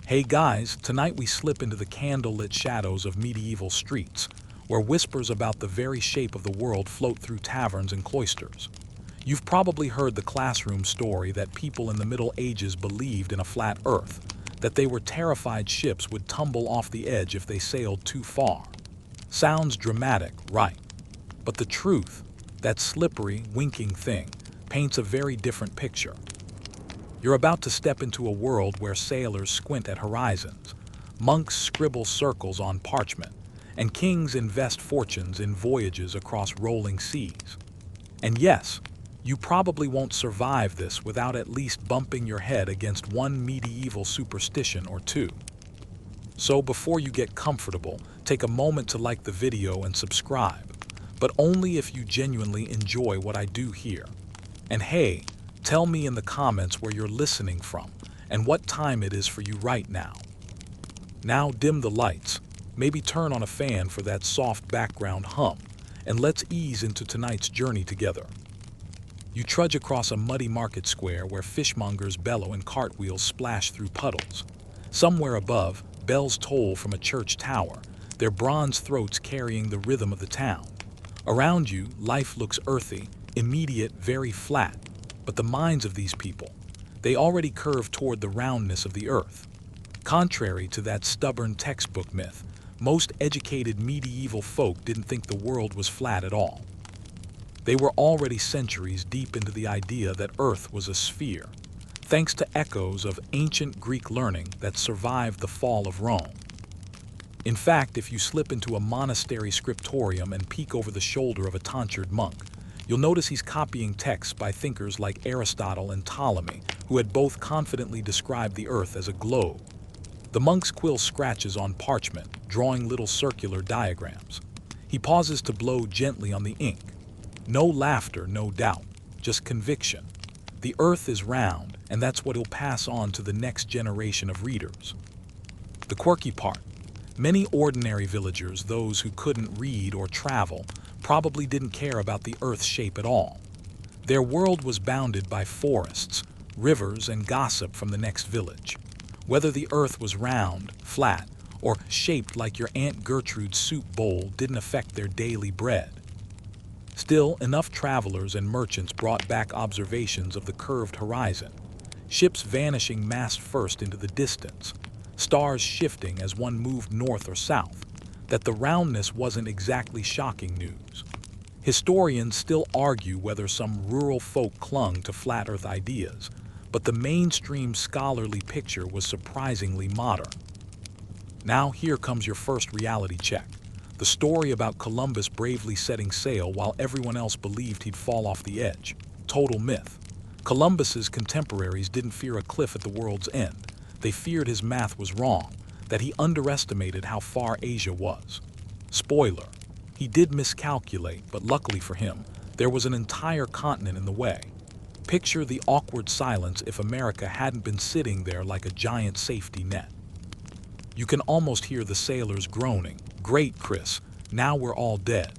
Hey guys, tonight we slip into the candlelit shadows of medieval streets, where whispers about the very shape of the world float through taverns and cloisters. You've probably heard the classroom story that people in the Middle Ages believed in a flat earth, that they were terrified ships would tumble off the edge if they sailed too far. Sounds dramatic, right? But the truth, that slippery, winking thing, paints a very different picture. You're about to step into a world where sailors squint at horizons, monks scribble circles on parchment, and kings invest fortunes in voyages across rolling seas. And yes, you probably won't survive this without at least bumping your head against one medieval superstition or two. So before you get comfortable, take a moment to like the video and subscribe, but only if you genuinely enjoy what I do here. And hey, tell me in the comments where you're listening from and what time it is for you right now. Now dim the lights, maybe turn on a fan for that soft background hum, and let's ease into tonight's journey together. You trudge across a muddy market square where fishmongers bellow and cartwheels splash through puddles. Somewhere above, bells toll from a church tower, their bronze throats carrying the rhythm of the town. Around you, life looks earthy, immediate, very flat. But the minds of these people, they already curve toward the roundness of the earth. Contrary to that stubborn textbook myth, most educated medieval folk didn't think the world was flat at all. They were already centuries deep into the idea that Earth was a sphere, thanks to echoes of ancient Greek learning that survived the fall of Rome. In fact, if you slip into a monastery scriptorium and peek over the shoulder of a tonsured monk, you'll notice he's copying texts by thinkers like Aristotle and Ptolemy, who had both confidently described the Earth as a globe. The monk's quill scratches on parchment, drawing little circular diagrams. He pauses to blow gently on the ink. No laughter, no doubt, just conviction. The Earth is round, and that's what he'll pass on to the next generation of readers. The quirky part: many ordinary villagers, those who couldn't read or travel, probably didn't care about the Earth's shape at all. Their world was bounded by forests, rivers, and gossip from the next village. Whether the Earth was round, flat, or shaped like your Aunt Gertrude's soup bowl didn't affect their daily bread. Still, enough travelers and merchants brought back observations of the curved horizon, ships vanishing mast first into the distance, stars shifting as one moved north or south, that the roundness wasn't exactly shocking news. Historians still argue whether some rural folk clung to flat Earth ideas, but the mainstream scholarly picture was surprisingly modern. Now here comes your first reality check. The story about Columbus bravely setting sail while everyone else believed he'd fall off the edge. Total myth. Columbus's contemporaries didn't fear a cliff at the world's end. They feared his math was wrong, that he underestimated how far Asia was. Spoiler, he did miscalculate, but luckily for him, there was an entire continent in the way. Picture the awkward silence if America hadn't been sitting there like a giant safety net. You can almost hear the sailors groaning, "Great, Chris, now we're all dead."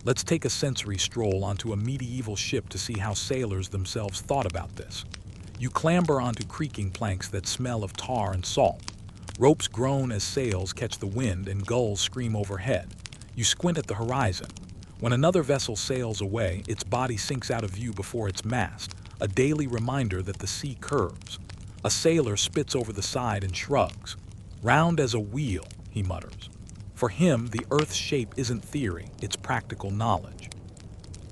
Let's take a sensory stroll onto a medieval ship to see how sailors themselves thought about this. You clamber onto creaking planks that smell of tar and salt. Ropes groan as sails catch the wind and gulls scream overhead. You squint at the horizon. When another vessel sails away, its body sinks out of view before its mast, a daily reminder that the sea curves. A sailor spits over the side and shrugs. "Round as a wheel," he mutters. For him, the Earth's shape isn't theory, it's practical knowledge.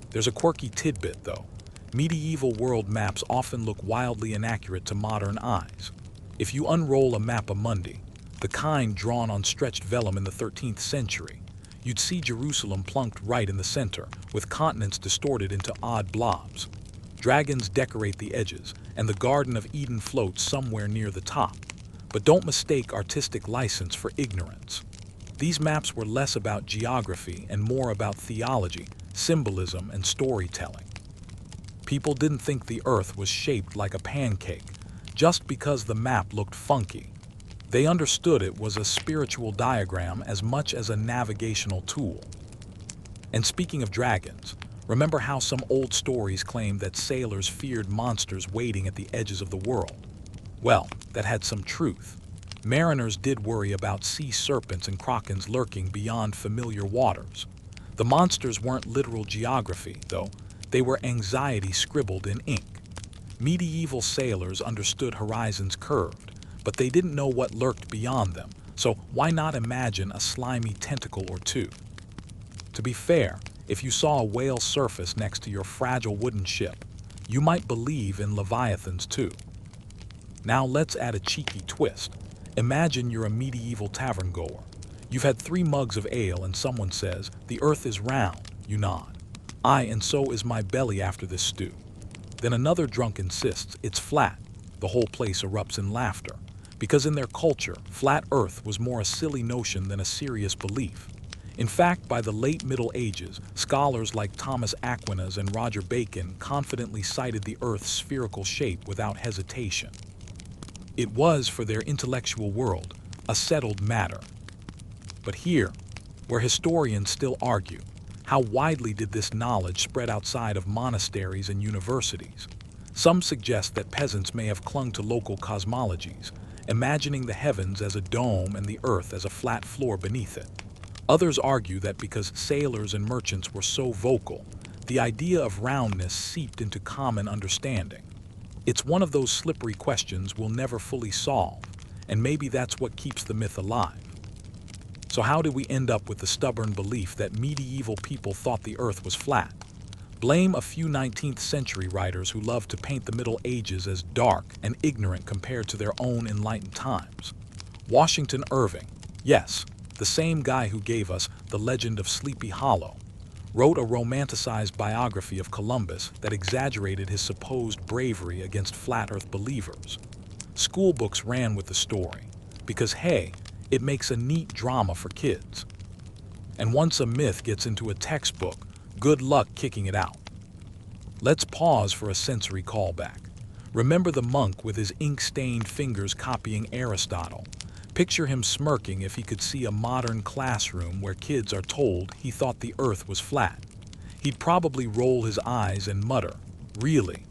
There's a quirky tidbit, though. Medieval world maps often look wildly inaccurate to modern eyes. If you unroll a mappa mundi, the kind drawn on stretched vellum in the 13th century, you'd see Jerusalem plunked right in the center, with continents distorted into odd blobs. Dragons decorate the edges, and the Garden of Eden floats somewhere near the top. But don't mistake artistic license for ignorance. These maps were less about geography and more about theology, symbolism, and storytelling. People didn't think the Earth was shaped like a pancake just because the map looked funky. They understood it was a spiritual diagram as much as a navigational tool. And speaking of dragons, remember how some old stories claim that sailors feared monsters waiting at the edges of the world? Well, that had some truth. Mariners did worry about sea serpents and krakens lurking beyond familiar waters. The monsters weren't literal geography, though. They were anxiety scribbled in ink. Medieval sailors understood horizons curved, but they didn't know what lurked beyond them, so why not imagine a slimy tentacle or two? To be fair, if you saw a whale surface next to your fragile wooden ship, you might believe in leviathans too. Now let's add a cheeky twist. Imagine you're a medieval tavern goer. You've had 3 mugs of ale and someone says, "The earth is round." You nod. "Aye, and so is my belly after this stew." Then another drunk insists it's flat. The whole place erupts in laughter, because in their culture, flat earth was more a silly notion than a serious belief. In fact, by the late Middle Ages, scholars like Thomas Aquinas and Roger Bacon confidently cited the earth's spherical shape without hesitation. It was, for their intellectual world, a settled matter. But here, where historians still argue, how widely did this knowledge spread outside of monasteries and universities? Some suggest that peasants may have clung to local cosmologies, imagining the heavens as a dome and the earth as a flat floor beneath it. Others argue that because sailors and merchants were so vocal, the idea of roundness seeped into common understanding. It's one of those slippery questions we'll never fully solve, and maybe that's what keeps the myth alive. So how did we end up with the stubborn belief that medieval people thought the earth was flat? Blame a few 19th century writers who loved to paint the Middle Ages as dark and ignorant compared to their own enlightened times. Washington Irving, yes, the same guy who gave us The Legend of Sleepy Hollow, wrote a romanticized biography of Columbus that exaggerated his supposed bravery against flat earth believers. School books ran with the story, because hey, it makes a neat drama for kids. And once a myth gets into a textbook, good luck kicking it out. Let's pause for a sensory callback. Remember the monk with his ink-stained fingers copying Aristotle. Picture him smirking if he could see a modern classroom where kids are told he thought the earth was flat. He'd probably roll his eyes and mutter, "Really?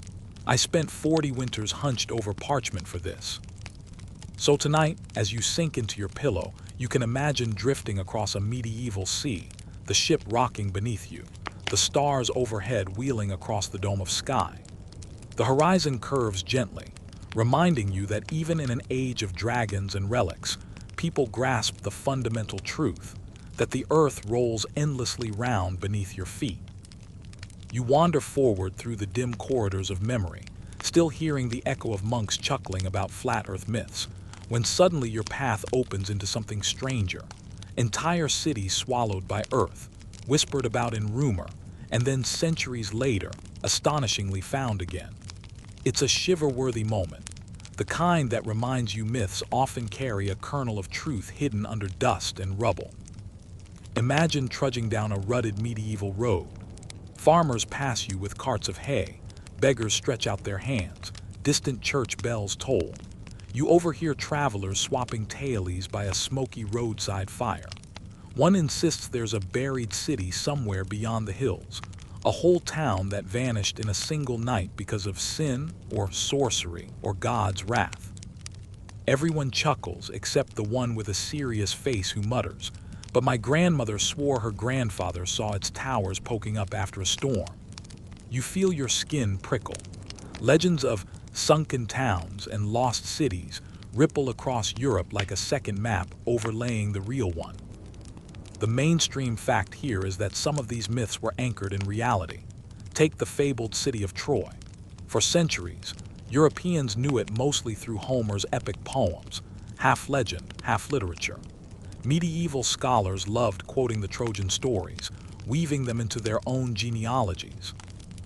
I spent 40 winters hunched over parchment for this." So tonight, as you sink into your pillow, you can imagine drifting across a medieval sea, the ship rocking beneath you, the stars overhead wheeling across the dome of sky. The horizon curves gently, reminding you that even in an age of dragons and relics, people grasp the fundamental truth that the earth rolls endlessly round beneath your feet. You wander forward through the dim corridors of memory, still hearing the echo of monks chuckling about flat earth myths, when suddenly your path opens into something stranger. Entire cities swallowed by earth, whispered about in rumor, and then centuries later, astonishingly found again. It's a shiver-worthy moment, the kind that reminds you myths often carry a kernel of truth hidden under dust and rubble. Imagine trudging down a rutted medieval road. Farmers pass you with carts of hay, beggars stretch out their hands, distant church bells toll. You overhear travelers swapping tailies by a smoky roadside fire. One insists there's a buried city somewhere beyond the hills, a whole town that vanished in a single night because of sin or sorcery or God's wrath. Everyone chuckles except the one with a serious face who mutters, "But my grandmother swore her grandfather saw its towers poking up after a storm." You feel your skin prickle. Legends of sunken towns and lost cities ripple across Europe like a second map overlaying the real one. The mainstream fact here is that some of these myths were anchored in reality. Take the fabled city of Troy. For centuries, Europeans knew it mostly through Homer's epic poems, half legend, half literature. Medieval scholars loved quoting the Trojan stories, weaving them into their own genealogies.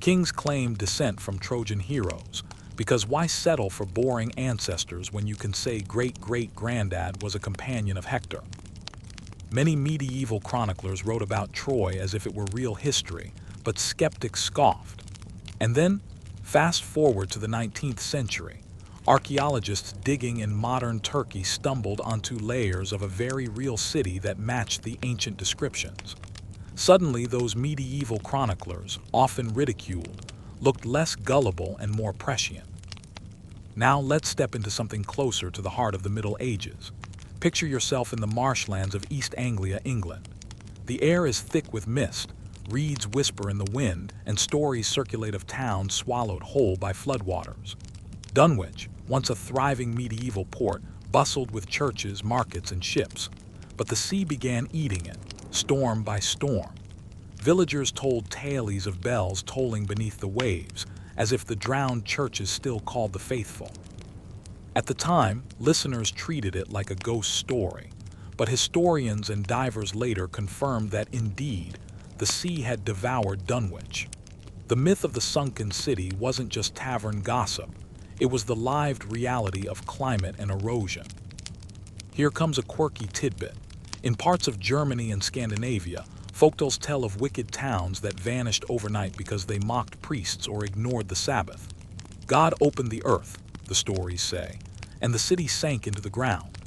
Kings claimed descent from Trojan heroes, because why settle for boring ancestors when you can say great-great-granddad was a companion of Hector? Many medieval chroniclers wrote about Troy as if it were real history, but skeptics scoffed. And then, fast forward to the 19th century, archaeologists digging in modern Turkey stumbled onto layers of a very real city that matched the ancient descriptions. Suddenly, those medieval chroniclers, often ridiculed, looked less gullible and more prescient. Now let's step into something closer to the heart of the Middle Ages. Picture yourself in the marshlands of East Anglia, England. The air is thick with mist, reeds whisper in the wind, and stories circulate of towns swallowed whole by floodwaters. Dunwich, once a thriving medieval port, bustled with churches, markets, and ships. But the sea began eating it, storm by storm. Villagers told tales of bells tolling beneath the waves, as if the drowned churches still called the faithful. At the time, listeners treated it like a ghost story, but historians and divers later confirmed that indeed, the sea had devoured Dunwich. The myth of the sunken city wasn't just tavern gossip, it was the lived reality of climate and erosion. Here comes a quirky tidbit. In parts of Germany and Scandinavia, folktales tell of wicked towns that vanished overnight because they mocked priests or ignored the Sabbath. God opened the earth, the stories say, and the city sank into the ground.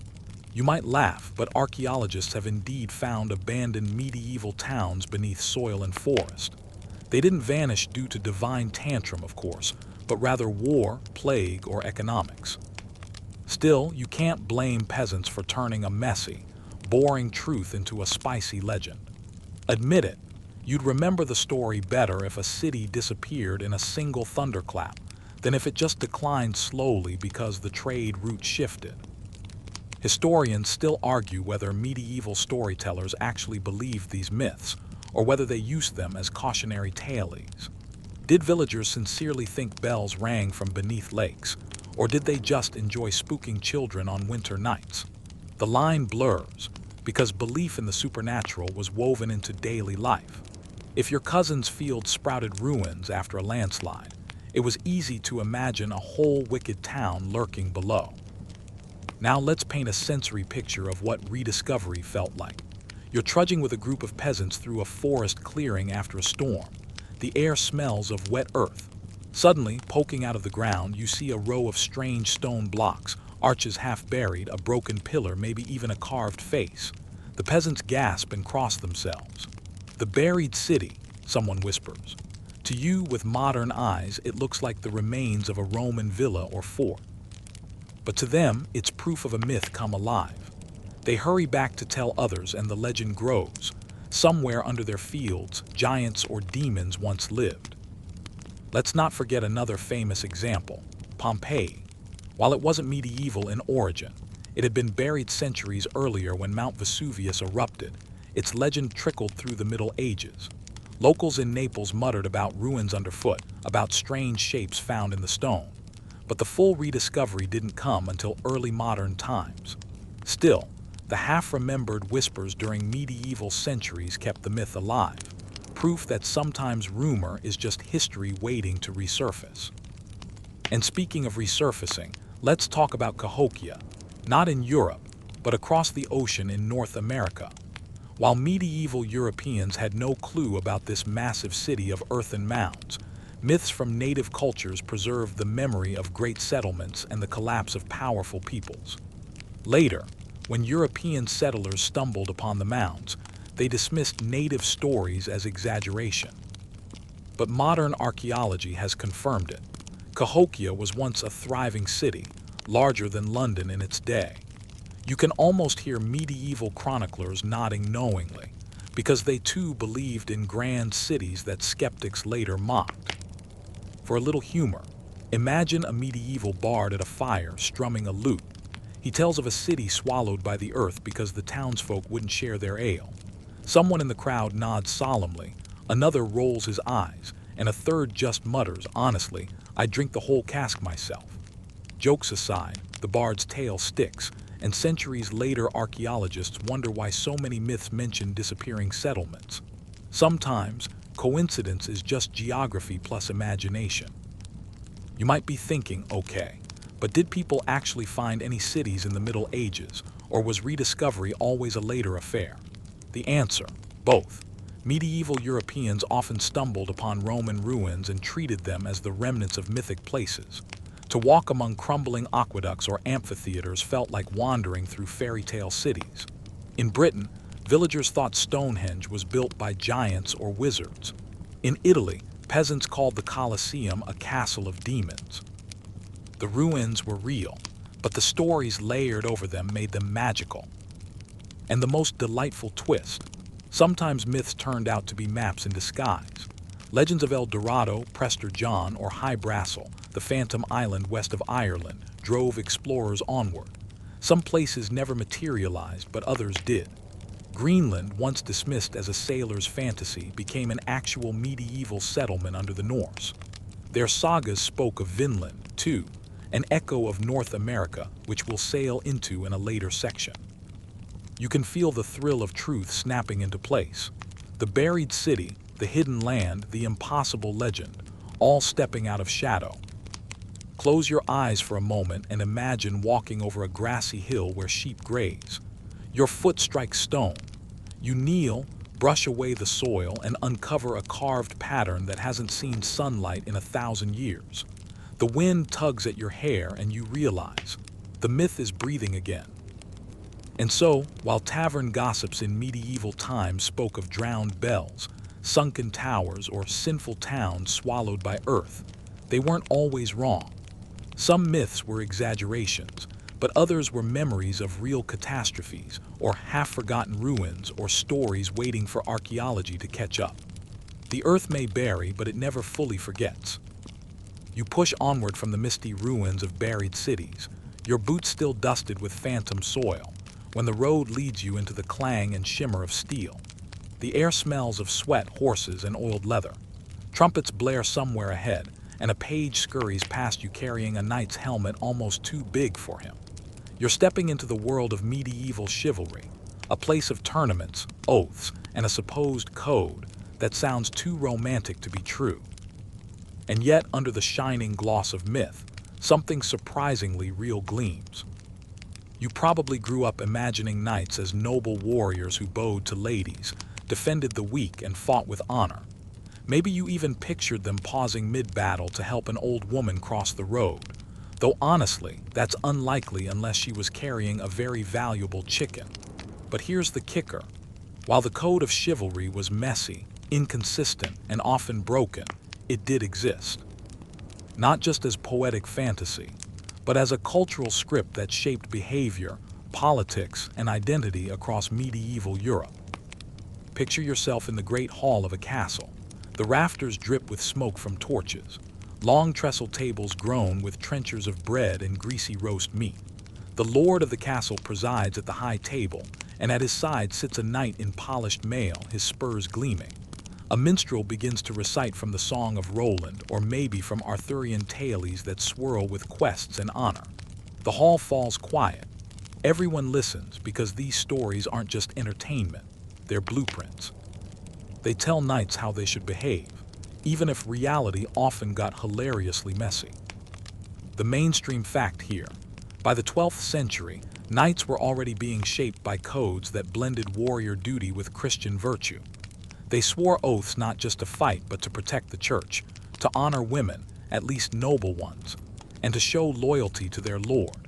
You might laugh, but archaeologists have indeed found abandoned medieval towns beneath soil and forest. They didn't vanish due to divine tantrum, of course, but rather war, plague, or economics. Still, you can't blame peasants for turning a messy, boring truth into a spicy legend. Admit it, you'd remember the story better if a city disappeared in a single thunderclap than if it just declined slowly because the trade route shifted. Historians still argue whether medieval storytellers actually believed these myths, or whether they used them as cautionary tales. Did villagers sincerely think bells rang from beneath lakes, or did they just enjoy spooking children on winter nights? The line blurs, because belief in the supernatural was woven into daily life. If your cousin's field sprouted ruins after a landslide, it was easy to imagine a whole wicked town lurking below. Now let's paint a sensory picture of what rediscovery felt like. You're trudging with a group of peasants through a forest clearing after a storm. The air smells of wet earth. Suddenly, poking out of the ground, you see a row of strange stone blocks, arches half buried, a broken pillar, maybe even a carved face. The peasants gasp and cross themselves. The buried city, someone whispers. To you, with modern eyes, it looks like the remains of a Roman villa or fort. But to them, it's proof of a myth come alive. They hurry back to tell others, and the legend grows. Somewhere under their fields, giants or demons once lived. Let's not forget another famous example, Pompeii. While it wasn't medieval in origin, it had been buried centuries earlier when Mount Vesuvius erupted. Its legend trickled through the Middle Ages. Locals in Naples muttered about ruins underfoot, about strange shapes found in the stone. But the full rediscovery didn't come until early modern times. Still, the half-remembered whispers during medieval centuries kept the myth alive, proof that sometimes rumor is just history waiting to resurface. And speaking of resurfacing, let's talk about Cahokia, not in Europe, but across the ocean in North America. While medieval Europeans had no clue about this massive city of earthen mounds, myths from native cultures preserved the memory of great settlements and the collapse of powerful peoples. Later, when European settlers stumbled upon the mounds, they dismissed native stories as exaggeration. But modern archaeology has confirmed it. Cahokia was once a thriving city, larger than London in its day. You can almost hear medieval chroniclers nodding knowingly, because they too believed in grand cities that skeptics later mocked. For a little humor, imagine a medieval bard at a fire strumming a lute. He tells of a city swallowed by the earth because the townsfolk wouldn't share their ale. Someone in the crowd nods solemnly, another rolls his eyes, and a third just mutters, "Honestly, I'd drink the whole cask myself." Jokes aside, the bard's tale sticks, and centuries later archaeologists wonder why so many myths mention disappearing settlements. Sometimes, coincidence is just geography plus imagination. You might be thinking, okay, but did people actually find any cities in the Middle Ages, or was rediscovery always a later affair? The answer, both. Medieval Europeans often stumbled upon Roman ruins and treated them as the remnants of mythic places. To walk among crumbling aqueducts or amphitheaters felt like wandering through fairy tale cities. In Britain, villagers thought Stonehenge was built by giants or wizards. In Italy, peasants called the Colosseum a castle of demons. The ruins were real, but the stories layered over them made them magical. And the most delightful twist, sometimes myths turned out to be maps in disguise. Legends of El Dorado, Prester John, or High Brassel, the Phantom Island west of Ireland, drove explorers onward. Some places never materialized, but others did. Greenland, once dismissed as a sailor's fantasy, became an actual medieval settlement under the Norse. Their sagas spoke of Vinland, too, an echo of North America, which we'll sail into in a later section. You can feel the thrill of truth snapping into place. The buried city, the hidden land, the impossible legend, all stepping out of shadow. Close your eyes for a moment and imagine walking over a grassy hill where sheep graze. Your foot strikes stone. You kneel, brush away the soil, and uncover a carved pattern that hasn't seen sunlight in 1,000 years. The wind tugs at your hair and you realize the myth is breathing again. And so, while tavern gossips in medieval times spoke of drowned bells, sunken towers, or sinful towns swallowed by earth, they weren't always wrong. Some myths were exaggerations, but others were memories of real catastrophes, or half-forgotten ruins, or stories waiting for archaeology to catch up. The earth may bury, but it never fully forgets. You push onward from the misty ruins of buried cities, your boots still dusted with phantom soil, when the road leads you into the clang and shimmer of steel. The air smells of sweat, horses, and oiled leather. Trumpets blare somewhere ahead, and a page scurries past you carrying a knight's helmet almost too big for him. You're stepping into the world of medieval chivalry, a place of tournaments, oaths, and a supposed code that sounds too romantic to be true. And yet, under the shining gloss of myth, something surprisingly real gleams. You probably grew up imagining knights as noble warriors who bowed to ladies, defended the weak, and fought with honor. Maybe you even pictured them pausing mid-battle to help an old woman cross the road. Though honestly, that's unlikely unless she was carrying a very valuable chicken. But here's the kicker. While the code of chivalry was messy, inconsistent, and often broken, it did exist. Not just as poetic fantasy, but as a cultural script that shaped behavior, politics, and identity across medieval Europe. Picture yourself in the great hall of a castle. The rafters drip with smoke from torches. Long trestle tables groan with trenchers of bread and greasy roast meat. The lord of the castle presides at the high table, and at his side sits a knight in polished mail, his spurs gleaming. A minstrel begins to recite from the Song of Roland, or maybe from Arthurian tales that swirl with quests and honor. The hall falls quiet. Everyone listens because these stories aren't just entertainment, they're blueprints. They tell knights how they should behave, even if reality often got hilariously messy. The mainstream fact here: by the 12th century, knights were already being shaped by codes that blended warrior duty with Christian virtue. They swore oaths not just to fight but to protect the church, to honor women, at least noble ones, and to show loyalty to their lord.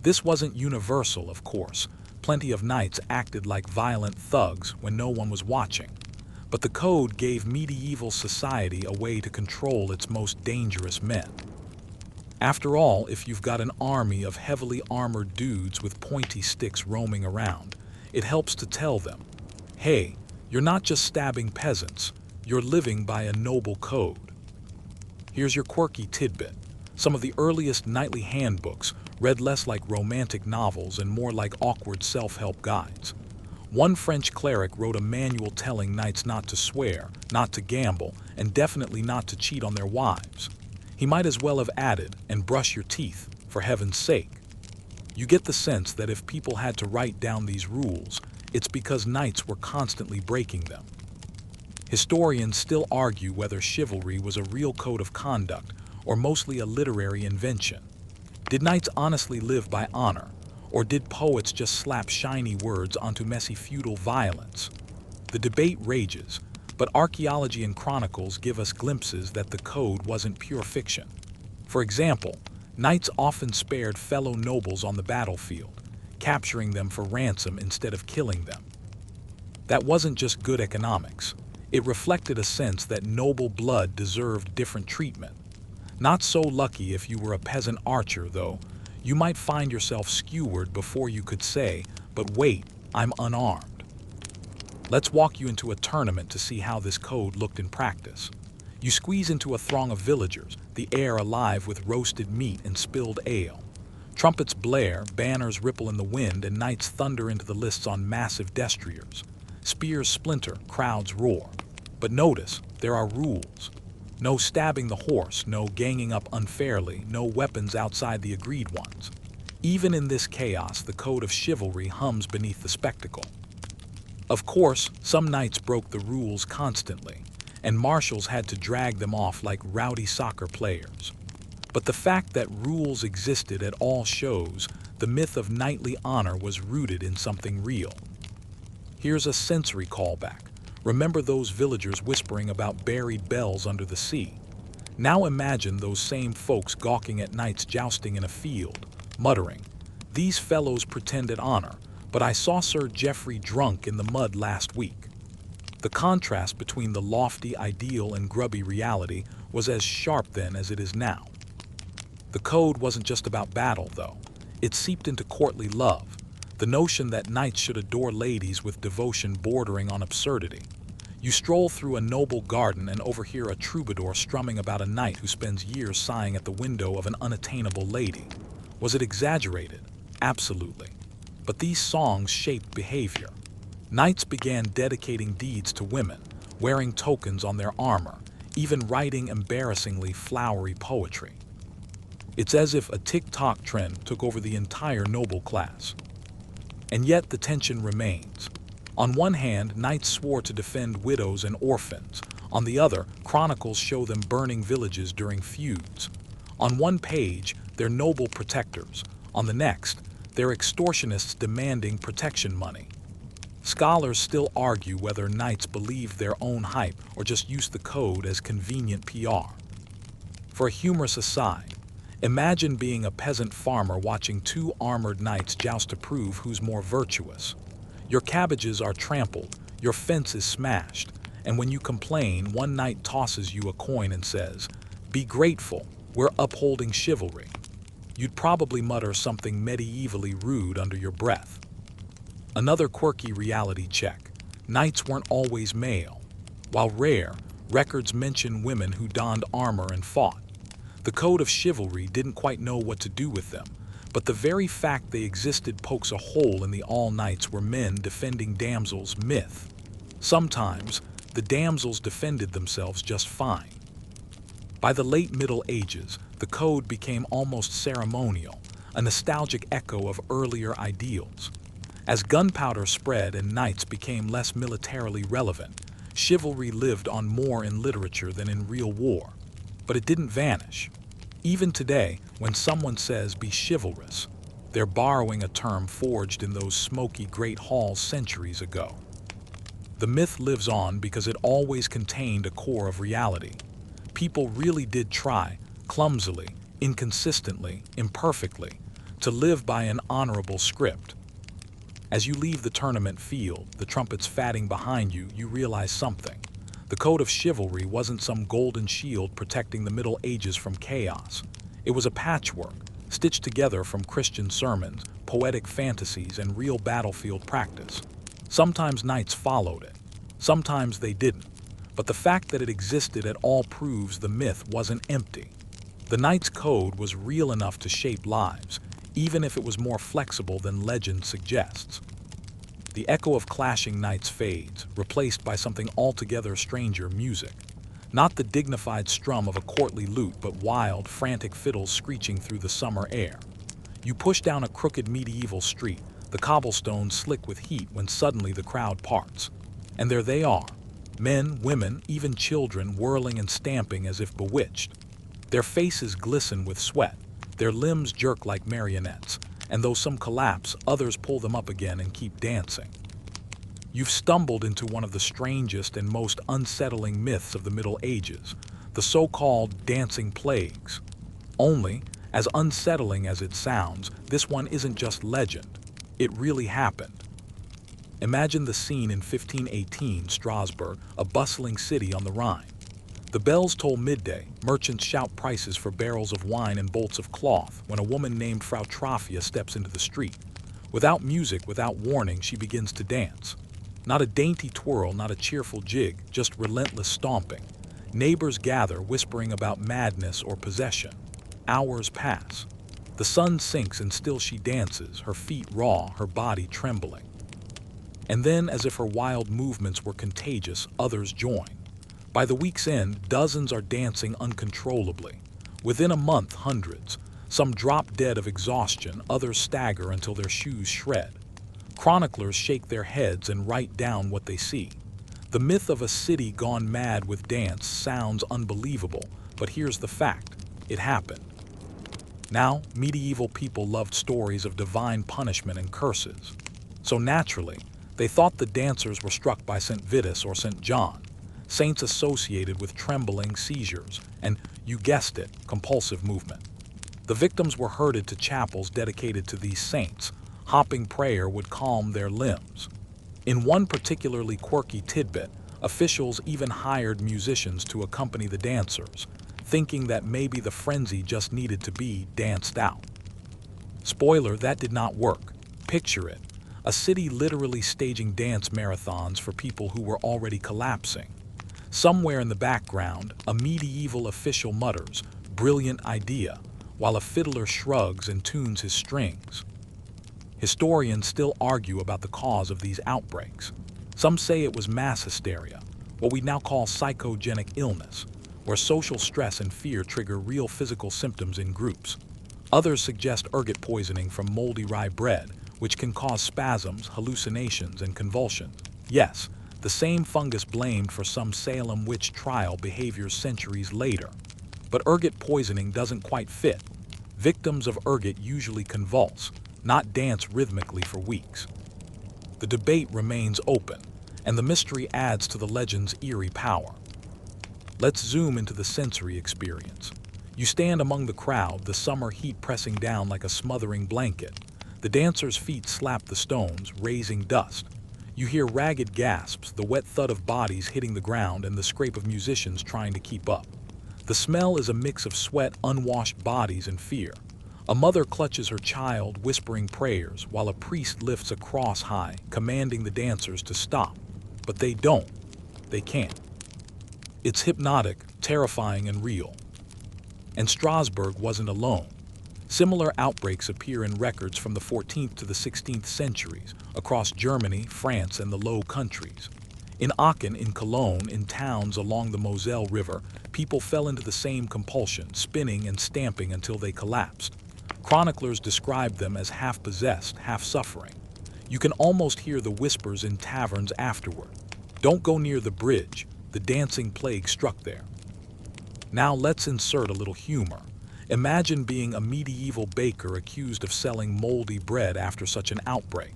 This wasn't universal, of course. Plenty of knights acted like violent thugs when no one was watching. But the code gave medieval society a way to control its most dangerous men. After all, if you've got an army of heavily armored dudes with pointy sticks roaming around, it helps to tell them, hey, you're not just stabbing peasants, you're living by a noble code. Here's your quirky tidbit. Some of the earliest knightly handbooks read less like romantic novels and more like awkward self-help guides. One French cleric wrote a manual telling knights not to swear, not to gamble, and definitely not to cheat on their wives. He might as well have added, and brush your teeth, for heaven's sake. You get the sense that if people had to write down these rules, it's because knights were constantly breaking them. Historians still argue whether chivalry was a real code of conduct or mostly a literary invention. Did knights honestly live by honor? Or did poets just slap shiny words onto messy feudal violence? The debate rages, but archaeology and chronicles give us glimpses that the code wasn't pure fiction. For example, knights often spared fellow nobles on the battlefield, capturing them for ransom instead of killing them. That wasn't just good economics. It reflected a sense that noble blood deserved different treatment. Not so lucky if you were a peasant archer, though. You might find yourself skewered before you could say, "But wait, I'm unarmed." Let's walk you into a tournament to see how this code looked in practice. You squeeze into a throng of villagers, the air alive with roasted meat and spilled ale. Trumpets blare, banners ripple in the wind, and knights thunder into the lists on massive destriers. Spears splinter, crowds roar. But notice, there are rules. No stabbing the horse, no ganging up unfairly, no weapons outside the agreed ones. Even in this chaos, the code of chivalry hums beneath the spectacle. Of course, some knights broke the rules constantly, and marshals had to drag them off like rowdy soccer players. But the fact that rules existed at all shows the myth of knightly honor was rooted in something real. Here's a sensory callback. Remember those villagers whispering about buried bells under the sea? Now imagine those same folks gawking at knights jousting in a field, muttering, "These fellows pretended honor, but I saw Sir Geoffrey drunk in the mud last week." The contrast between the lofty ideal and grubby reality was as sharp then as it is now. The code wasn't just about battle, though. It seeped into courtly love, the notion that knights should adore ladies with devotion bordering on absurdity. You stroll through a noble garden and overhear a troubadour strumming about a knight who spends years sighing at the window of an unattainable lady. Was it exaggerated? Absolutely. But these songs shaped behavior. Knights began dedicating deeds to women, wearing tokens on their armor, even writing embarrassingly flowery poetry. It's as if a TikTok trend took over the entire noble class. And yet the tension remains. On one hand, knights swore to defend widows and orphans. On the other, chronicles show them burning villages during feuds. On one page, they're noble protectors. On the next, they're extortionists demanding protection money. Scholars still argue whether knights believed their own hype or just used the code as convenient PR. For a humorous aside, imagine being a peasant farmer watching two armored knights joust to prove who's more virtuous. Your cabbages are trampled, your fence is smashed, and when you complain, one knight tosses you a coin and says, "Be grateful, we're upholding chivalry." You'd probably mutter something medievally rude under your breath. Another quirky reality check. Knights weren't always male. While rare, records mention women who donned armor and fought. The code of chivalry didn't quite know what to do with them, but the very fact they existed pokes a hole in the all knights were men defending damsels myth. Sometimes, the damsels defended themselves just fine. By the late Middle Ages, the code became almost ceremonial, a nostalgic echo of earlier ideals. As gunpowder spread and knights became less militarily relevant, chivalry lived on more in literature than in real war. But it didn't vanish. Even today, when someone says be chivalrous, they're borrowing a term forged in those smoky great halls centuries ago. The myth lives on because it always contained a core of reality. People really did try, clumsily, inconsistently, imperfectly, to live by an honorable script. As you leave the tournament field, the trumpets fatting behind you, you realize something. The code of chivalry wasn't some golden shield protecting the Middle Ages from chaos. It was a patchwork, stitched together from Christian sermons, poetic fantasies, and real battlefield practice. Sometimes knights followed it, sometimes they didn't, but the fact that it existed at all proves the myth wasn't empty. The knight's code was real enough to shape lives, even if it was more flexible than legend suggests. The echo of clashing knights fades, replaced by something altogether stranger: music. Not the dignified strum of a courtly lute, but wild, frantic fiddles screeching through the summer air. You push down a crooked medieval street, the cobblestones slick with heat, when suddenly the crowd parts. And there they are, men, women, even children, whirling and stamping as if bewitched. Their faces glisten with sweat, their limbs jerk like marionettes, and though some collapse, others pull them up again and keep dancing. You've stumbled into one of the strangest and most unsettling myths of the Middle Ages, the so-called dancing plagues. Only, as unsettling as it sounds, this one isn't just legend. It really happened. Imagine the scene in 1518 Strasbourg, a bustling city on the Rhine. The bells toll midday, merchants shout prices for barrels of wine and bolts of cloth when a woman named Frau Trafia steps into the street. Without music, without warning, she begins to dance. Not a dainty twirl, not a cheerful jig, just relentless stomping. Neighbors gather, whispering about madness or possession. Hours pass. The sun sinks and still she dances, her feet raw, her body trembling. And then, as if her wild movements were contagious, others join. By the week's end, dozens are dancing uncontrollably. Within a month, hundreds. Some drop dead of exhaustion, others stagger until their shoes shred. Chroniclers shake their heads and write down what they see. The myth of a city gone mad with dance sounds unbelievable, but here's the fact: it happened. Now, medieval people loved stories of divine punishment and curses. So naturally, they thought the dancers were struck by St. Vitus or St. John, saints associated with trembling, seizures, and, you guessed it, compulsive movement. The victims were herded to chapels dedicated to these saints. Hopping prayer would calm their limbs. In one particularly quirky tidbit, officials even hired musicians to accompany the dancers, thinking that maybe the frenzy just needed to be danced out. Spoiler, that did not work. Picture it: a city literally staging dance marathons for people who were already collapsing. Somewhere in the background, a medieval official mutters, "Brilliant idea," while a fiddler shrugs and tunes his strings. Historians still argue about the cause of these outbreaks. Some say it was mass hysteria, what we now call psychogenic illness, where social stress and fear trigger real physical symptoms in groups. Others suggest ergot poisoning from moldy rye bread, which can cause spasms, hallucinations, and convulsions. Yes, the same fungus blamed for some Salem witch trial behaviors centuries later. But ergot poisoning doesn't quite fit. Victims of ergot usually convulse, not dance rhythmically for weeks. The debate remains open, and the mystery adds to the legend's eerie power. Let's zoom into the sensory experience. You stand among the crowd, the summer heat pressing down like a smothering blanket. The dancers' feet slap the stones, raising dust. You hear ragged gasps, the wet thud of bodies hitting the ground, and the scrape of musicians trying to keep up. The smell is a mix of sweat, unwashed bodies, and fear. A mother clutches her child, whispering prayers, while a priest lifts a cross high, commanding the dancers to stop. But they don't. They can't. It's hypnotic, terrifying, and real. And Strasbourg wasn't alone. Similar outbreaks appear in records from the 14th to the 16th centuries, across Germany, France, and the Low Countries. In Aachen, in Cologne, in towns along the Moselle River, people fell into the same compulsion, spinning and stamping until they collapsed. Chroniclers described them as half-possessed, half-suffering. You can almost hear the whispers in taverns afterward. Don't go near the bridge. The dancing plague struck there. Now let's insert a little humor. Imagine being a medieval baker accused of selling moldy bread after such an outbreak.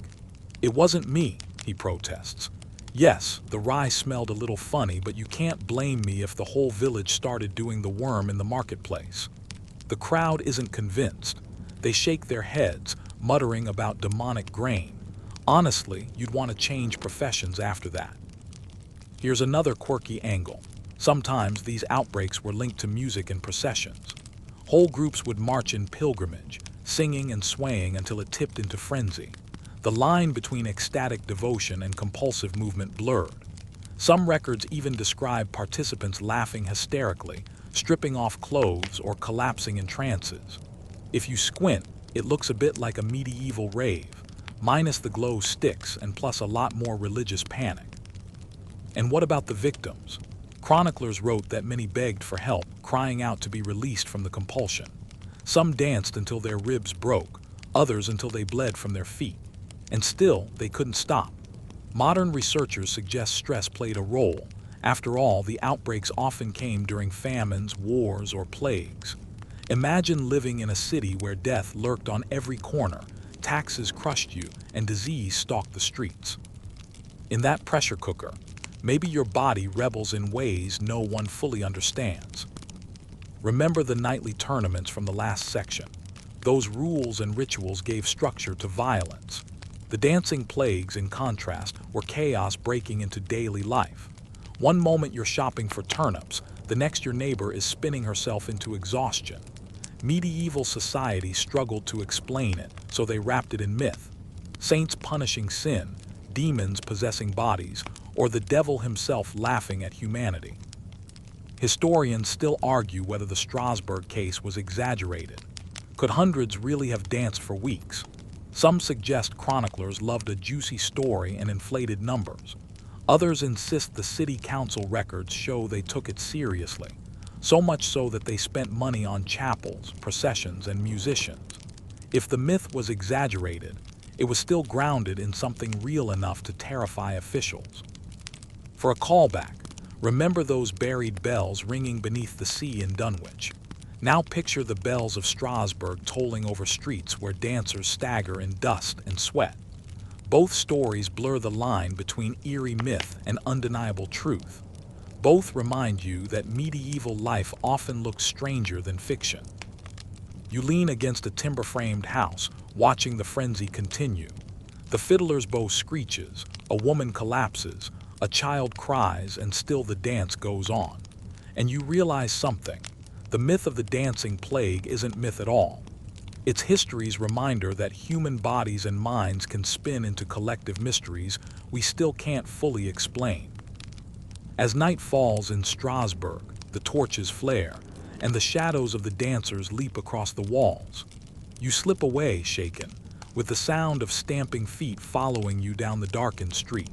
"It wasn't me," he protests. "Yes, the rye smelled a little funny, but you can't blame me if the whole village started doing the worm in the marketplace." The crowd isn't convinced. They shake their heads, muttering about demonic grain. Honestly, you'd want to change professions after that. Here's another quirky angle. Sometimes these outbreaks were linked to music and processions. Whole groups would march in pilgrimage, singing and swaying until it tipped into frenzy. The line between ecstatic devotion and compulsive movement blurred. Some records even describe participants laughing hysterically, stripping off clothes, or collapsing in trances. If you squint, it looks a bit like a medieval rave, minus the glow sticks and plus a lot more religious panic. And what about the victims? Chroniclers wrote that many begged for help, crying out to be released from the compulsion. Some danced until their ribs broke, others until they bled from their feet. And still, they couldn't stop. Modern researchers suggest stress played a role. After all, the outbreaks often came during famines, wars, or plagues. Imagine living in a city where death lurked on every corner, taxes crushed you, and disease stalked the streets. In that pressure cooker, maybe your body rebels in ways no one fully understands. Remember the nightly tournaments from the last section. Those rules and rituals gave structure to violence. The dancing plagues, in contrast, were chaos breaking into daily life. One moment you're shopping for turnips, The next your neighbor is spinning herself into exhaustion. Medieval society struggled to explain it, so they wrapped it in myth. Saints punishing sin, demons possessing bodies, or the devil himself laughing at humanity. Historians still argue whether the Strasbourg case was exaggerated. Could hundreds really have danced for weeks? Some suggest chroniclers loved a juicy story and inflated numbers. Others insist the city council records show they took it seriously, so much so that they spent money on chapels, processions, and musicians. If the myth was exaggerated, it was still grounded in something real enough to terrify officials. For a callback, remember those buried bells ringing beneath the sea in Dunwich. Now picture the bells of Strasbourg tolling over streets where dancers stagger in dust and sweat. Both stories blur the line between eerie myth and undeniable truth. Both remind you that medieval life often looks stranger than fiction. You lean against a timber-framed house, watching the frenzy continue. The fiddler's bow screeches, a woman collapses, a child cries, and still the dance goes on. And you realize something. The myth of the dancing plague isn't myth at all. It's history's reminder that human bodies and minds can spin into collective mysteries we still can't fully explain. As night falls in Strasbourg, the torches flare, and the shadows of the dancers leap across the walls. You slip away, shaken, with the sound of stamping feet following you down the darkened street.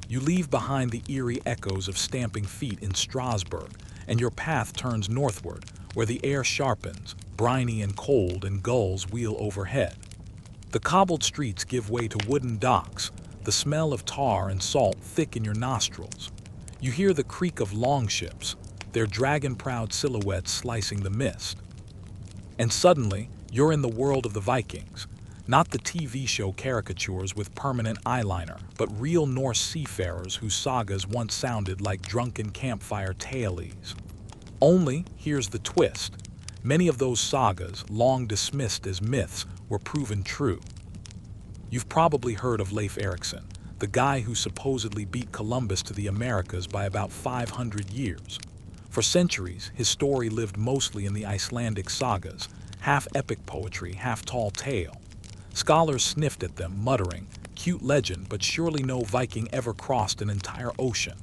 You leave behind the eerie echoes of stamping feet in Strasbourg, and your path turns northward, where the air sharpens, briny and cold, and gulls wheel overhead. The cobbled streets give way to wooden docks, the smell of tar and salt thick in your nostrils. You hear the creak of longships, their dragon-proud silhouettes slicing the mist. And suddenly, you're in the world of the Vikings, not the TV show caricatures with permanent eyeliner, but real Norse seafarers whose sagas once sounded like drunken campfire tales. Only, here's the twist. Many of those sagas, long dismissed as myths, were proven true. You've probably heard of Leif Erikson, the guy who supposedly beat Columbus to the Americas by about 500 years. For centuries, his story lived mostly in the Icelandic sagas, half epic poetry, half tall tale. Scholars sniffed at them, muttering, "Cute legend, but surely no Viking ever crossed an entire ocean."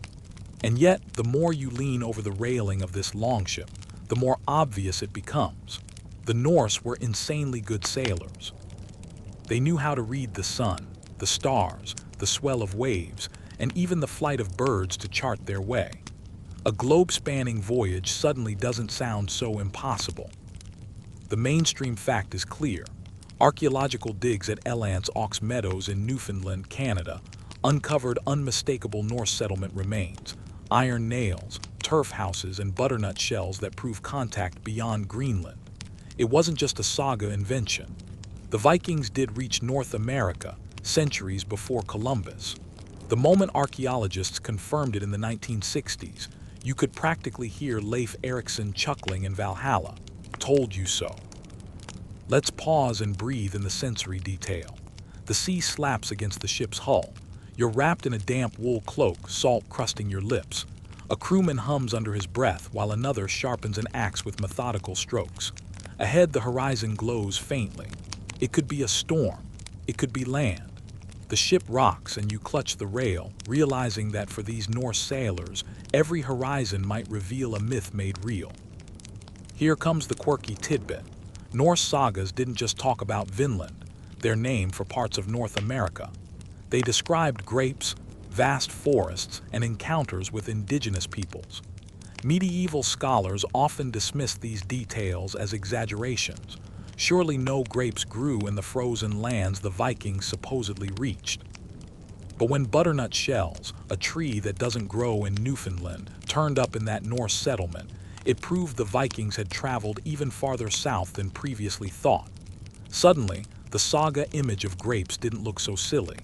And yet, the more you lean over the railing of this longship, the more obvious it becomes. The Norse were insanely good sailors. They knew how to read the sun, the stars, the swell of waves, and even the flight of birds to chart their way. A globe-spanning voyage suddenly doesn't sound so impossible. The mainstream fact is clear. Archaeological digs at Elance Ox Meadows in Newfoundland, Canada, uncovered unmistakable Norse settlement remains, iron nails, turf houses, and butternut shells that prove contact beyond Greenland. It wasn't just a saga invention. The Vikings did reach North America centuries before Columbus. The moment archaeologists confirmed it in the 1960s, you could practically hear Leif Erikson chuckling in Valhalla. Told you so. Let's pause and breathe in the sensory detail. The sea slaps against the ship's hull. You're wrapped in a damp wool cloak, salt crusting your lips. A crewman hums under his breath while another sharpens an axe with methodical strokes. Ahead, the horizon glows faintly. It could be a storm. It could be land. The ship rocks and you clutch the rail, realizing that for these Norse sailors, every horizon might reveal a myth made real. Here comes the quirky tidbit. Norse sagas didn't just talk about Vinland, their name for parts of North America. They described grapes, vast forests, and encounters with indigenous peoples. Medieval scholars often dismissed these details as exaggerations. Surely no grapes grew in the frozen lands the Vikings supposedly reached. But when butternut shells, a tree that doesn't grow in Newfoundland, turned up in that Norse settlement, it proved the Vikings had traveled even farther south than previously thought. Suddenly, the saga image of grapes didn't look so silly.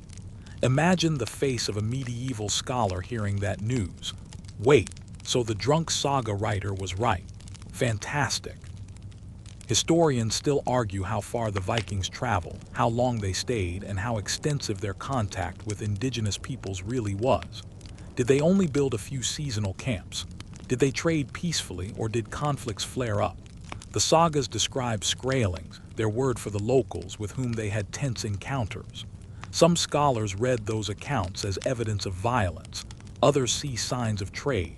Imagine the face of a medieval scholar hearing that news. Wait, so the drunk saga writer was right. Fantastic. Historians still argue how far the Vikings traveled, how long they stayed, and how extensive their contact with indigenous peoples really was. Did they only build a few seasonal camps? Did they trade peacefully or did conflicts flare up? The sagas describe skraelings, their word for the locals with whom they had tense encounters. Some scholars read those accounts as evidence of violence, others see signs of trade.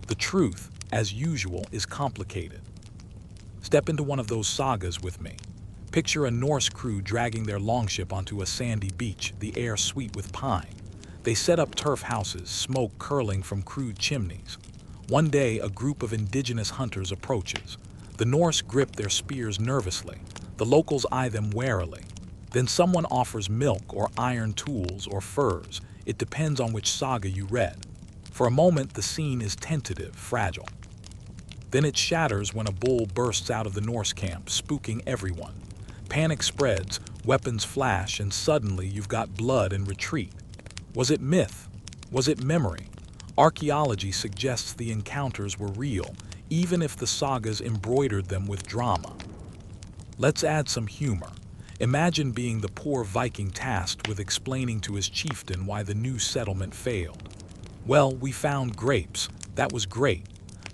The truth, as usual, is complicated. Step into one of those sagas with me. Picture a Norse crew dragging their longship onto a sandy beach, the air sweet with pine. They set up turf houses, smoke curling from crude chimneys. One day, a group of indigenous hunters approaches. The Norse grip their spears nervously. The locals eye them warily. Then someone offers milk or iron tools or furs. It depends on which saga you read. For a moment, the scene is tentative, fragile. Then it shatters when a bull bursts out of the Norse camp, spooking everyone. Panic spreads, weapons flash, and suddenly you've got blood and retreat. Was it myth? Was it memory? Archaeology suggests the encounters were real, even if the sagas embroidered them with drama. Let's add some humor. Imagine being the poor Viking tasked with explaining to his chieftain why the new settlement failed. Well, we found grapes. That was great.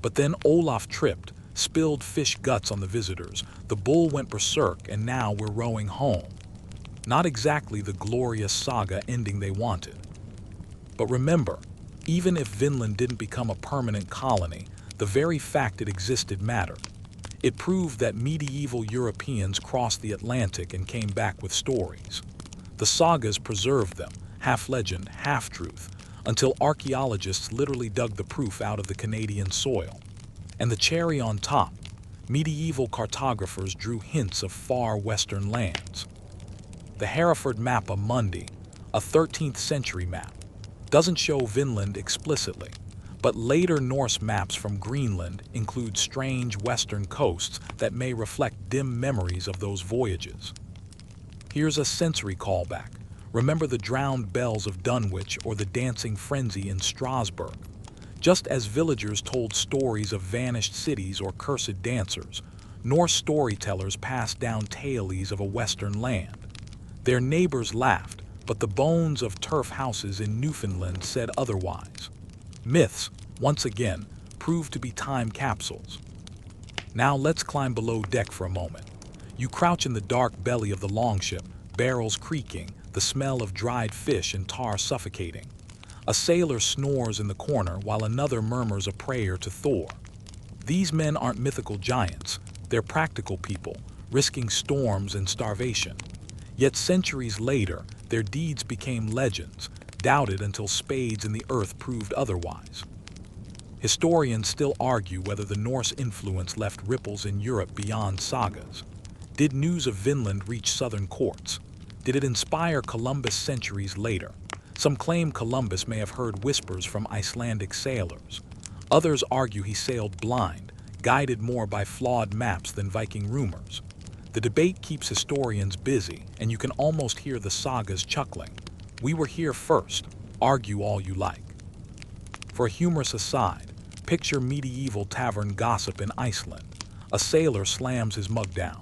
But then Olaf tripped, spilled fish guts on the visitors. The bull went berserk, and now we're rowing home. Not exactly the glorious saga ending they wanted. But remember, even if Vinland didn't become a permanent colony, the very fact it existed mattered. It proved that medieval Europeans crossed the Atlantic and came back with stories. The sagas preserved them, half legend, half truth, until archaeologists literally dug the proof out of the Canadian soil. And the cherry on top, medieval cartographers drew hints of far western lands. The Hereford Mappa Mundi, a 13th century map, doesn't show Vinland explicitly, but later Norse maps from Greenland include strange western coasts that may reflect dim memories of those voyages. Here's a sensory callback. Remember the drowned bells of Dunwich or the dancing frenzy in Strasbourg? Just as villagers told stories of vanished cities or cursed dancers, Norse storytellers passed down tales of a western land. Their neighbors laughed, but the bones of turf houses in Newfoundland said otherwise. Myths, once again, proved to be time capsules. Now let's climb below deck for a moment. You crouch in the dark belly of the longship, barrels creaking, the smell of dried fish and tar suffocating. A sailor snores in the corner while another murmurs a prayer to Thor. These men aren't mythical giants, they're practical people, risking storms and starvation. Yet centuries later, their deeds became legends, doubted until spades in the earth proved otherwise. Historians still argue whether the Norse influence left ripples in Europe beyond sagas. Did news of Vinland reach southern courts? Did it inspire Columbus centuries later? Some claim Columbus may have heard whispers from Icelandic sailors. Others argue he sailed blind, guided more by flawed maps than Viking rumors. The debate keeps historians busy, and you can almost hear the sagas chuckling. We were here first. Argue all you like. For a humorous aside, picture medieval tavern gossip in Iceland. A sailor slams his mug down.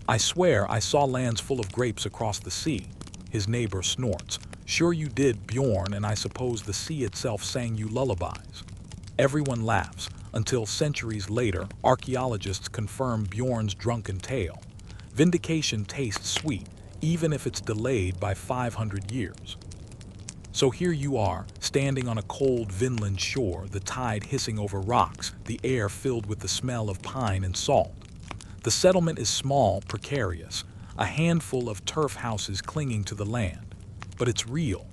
I swear I saw lands full of grapes across the sea. His neighbor snorts. Sure you did, Bjorn, and I suppose the sea itself sang you lullabies. Everyone laughs, until centuries later, archaeologists confirm Bjorn's drunken tale. Vindication tastes sweet, even if it's delayed by 500 years. So here you are, standing on a cold Vinland shore, the tide hissing over rocks, the air filled with the smell of pine and salt. The settlement is small, precarious, a handful of turf houses clinging to the land. But it's real.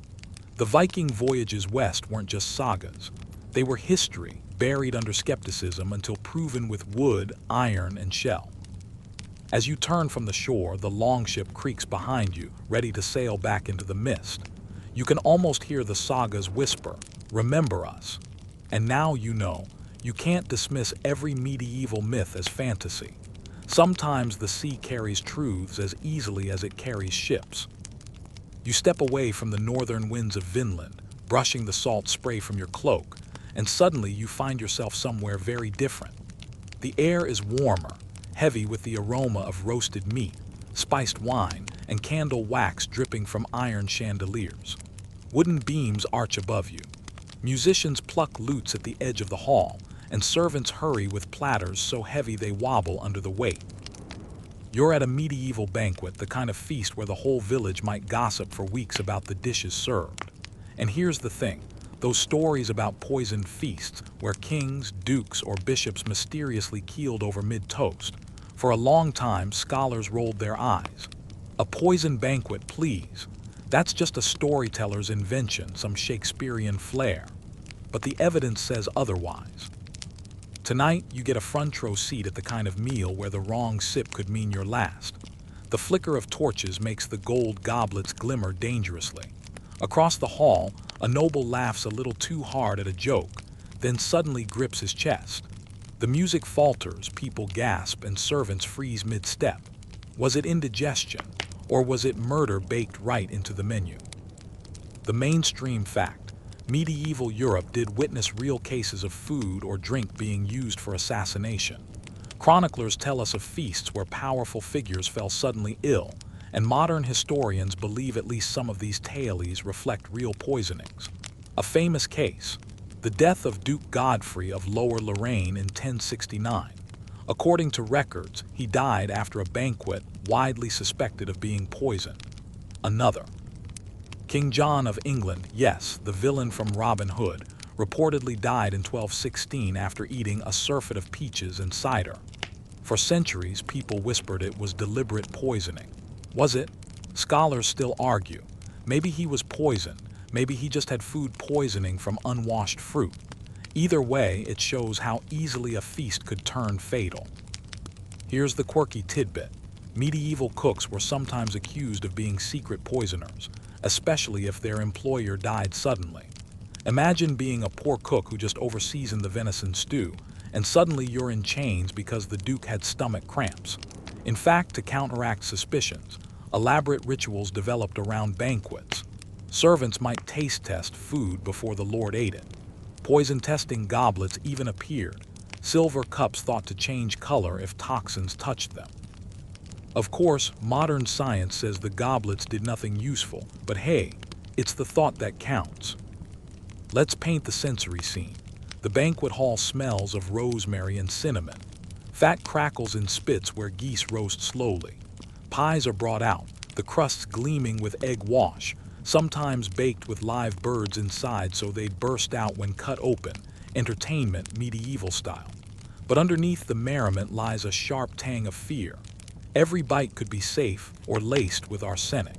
The Viking voyages west weren't just sagas. They were history, buried under skepticism until proven with wood, iron, and shell. As you turn from the shore, the longship creaks behind you, ready to sail back into the mist. You can almost hear the sagas whisper, "Remember us." And now you know, you can't dismiss every medieval myth as fantasy. Sometimes the sea carries truths as easily as it carries ships. You step away from the northern winds of Vinland, brushing the salt spray from your cloak, and suddenly you find yourself somewhere very different. The air is warmer, heavy with the aroma of roasted meat, spiced wine, and candle wax dripping from iron chandeliers. Wooden beams arch above you. Musicians pluck lutes at the edge of the hall, and servants hurry with platters so heavy they wobble under the weight. You're at a medieval banquet, the kind of feast where the whole village might gossip for weeks about the dishes served. And here's the thing, those stories about poisoned feasts, where kings, dukes, or bishops mysteriously keeled over mid-toast, for a long time scholars rolled their eyes. A poisoned banquet, please. That's just a storyteller's invention, some Shakespearean flair. But the evidence says otherwise. Tonight, you get a front row seat at the kind of meal where the wrong sip could mean your last. The flicker of torches makes the gold goblets glimmer dangerously. Across the hall, a noble laughs a little too hard at a joke, then suddenly grips his chest. The music falters, people gasp, and servants freeze mid-step. Was it indigestion, or was it murder baked right into the menu? The mainstream fact. Medieval Europe did witness real cases of food or drink being used for assassination. Chroniclers tell us of feasts where powerful figures fell suddenly ill, and modern historians believe at least some of these tales reflect real poisonings. A famous case, the death of Duke Godfrey of Lower Lorraine in 1069. According to records, he died after a banquet widely suspected of being poisoned. Another, King John of England, yes, the villain from Robin Hood, reportedly died in 1216 after eating a surfeit of peaches and cider. For centuries, people whispered it was deliberate poisoning. Was it? Scholars still argue. Maybe he was poisoned. Maybe he just had food poisoning from unwashed fruit. Either way, it shows how easily a feast could turn fatal. Here's the quirky tidbit. Medieval cooks were sometimes accused of being secret poisoners, especially if their employer died suddenly. Imagine being a poor cook who just overseasoned the venison stew, and suddenly you're in chains because the Duke had stomach cramps. In fact, to counteract suspicions, elaborate rituals developed around banquets. Servants might taste test food before the Lord ate it. Poison-testing goblets even appeared, silver cups thought to change color if toxins touched them. Of course, modern science says the goblets did nothing useful, but hey, it's the thought that counts. Let's paint the sensory scene. The banquet hall smells of rosemary and cinnamon. Fat crackles in spits where geese roast slowly. Pies are brought out, the crusts gleaming with egg wash, sometimes baked with live birds inside so they'd burst out when cut open, entertainment medieval style. But underneath the merriment lies a sharp tang of fear. Every bite could be safe or laced with arsenic.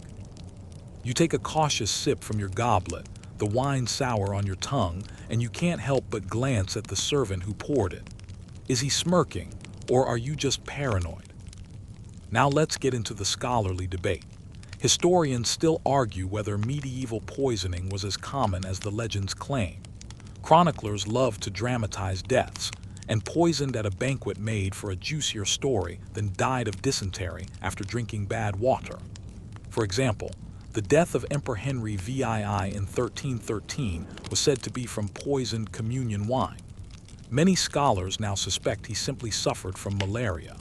You take a cautious sip from your goblet, the wine sour on your tongue, and you can't help but glance at the servant who poured it. Is he smirking, or are you just paranoid? Now let's get into the scholarly debate. Historians still argue whether medieval poisoning was as common as the legends claim. Chroniclers love to dramatize deaths, and poisoned at a banquet made for a juicier story than died of dysentery after drinking bad water. For example, the death of Emperor Henry VII in 1313 was said to be from poisoned communion wine. Many scholars now suspect he simply suffered from malaria.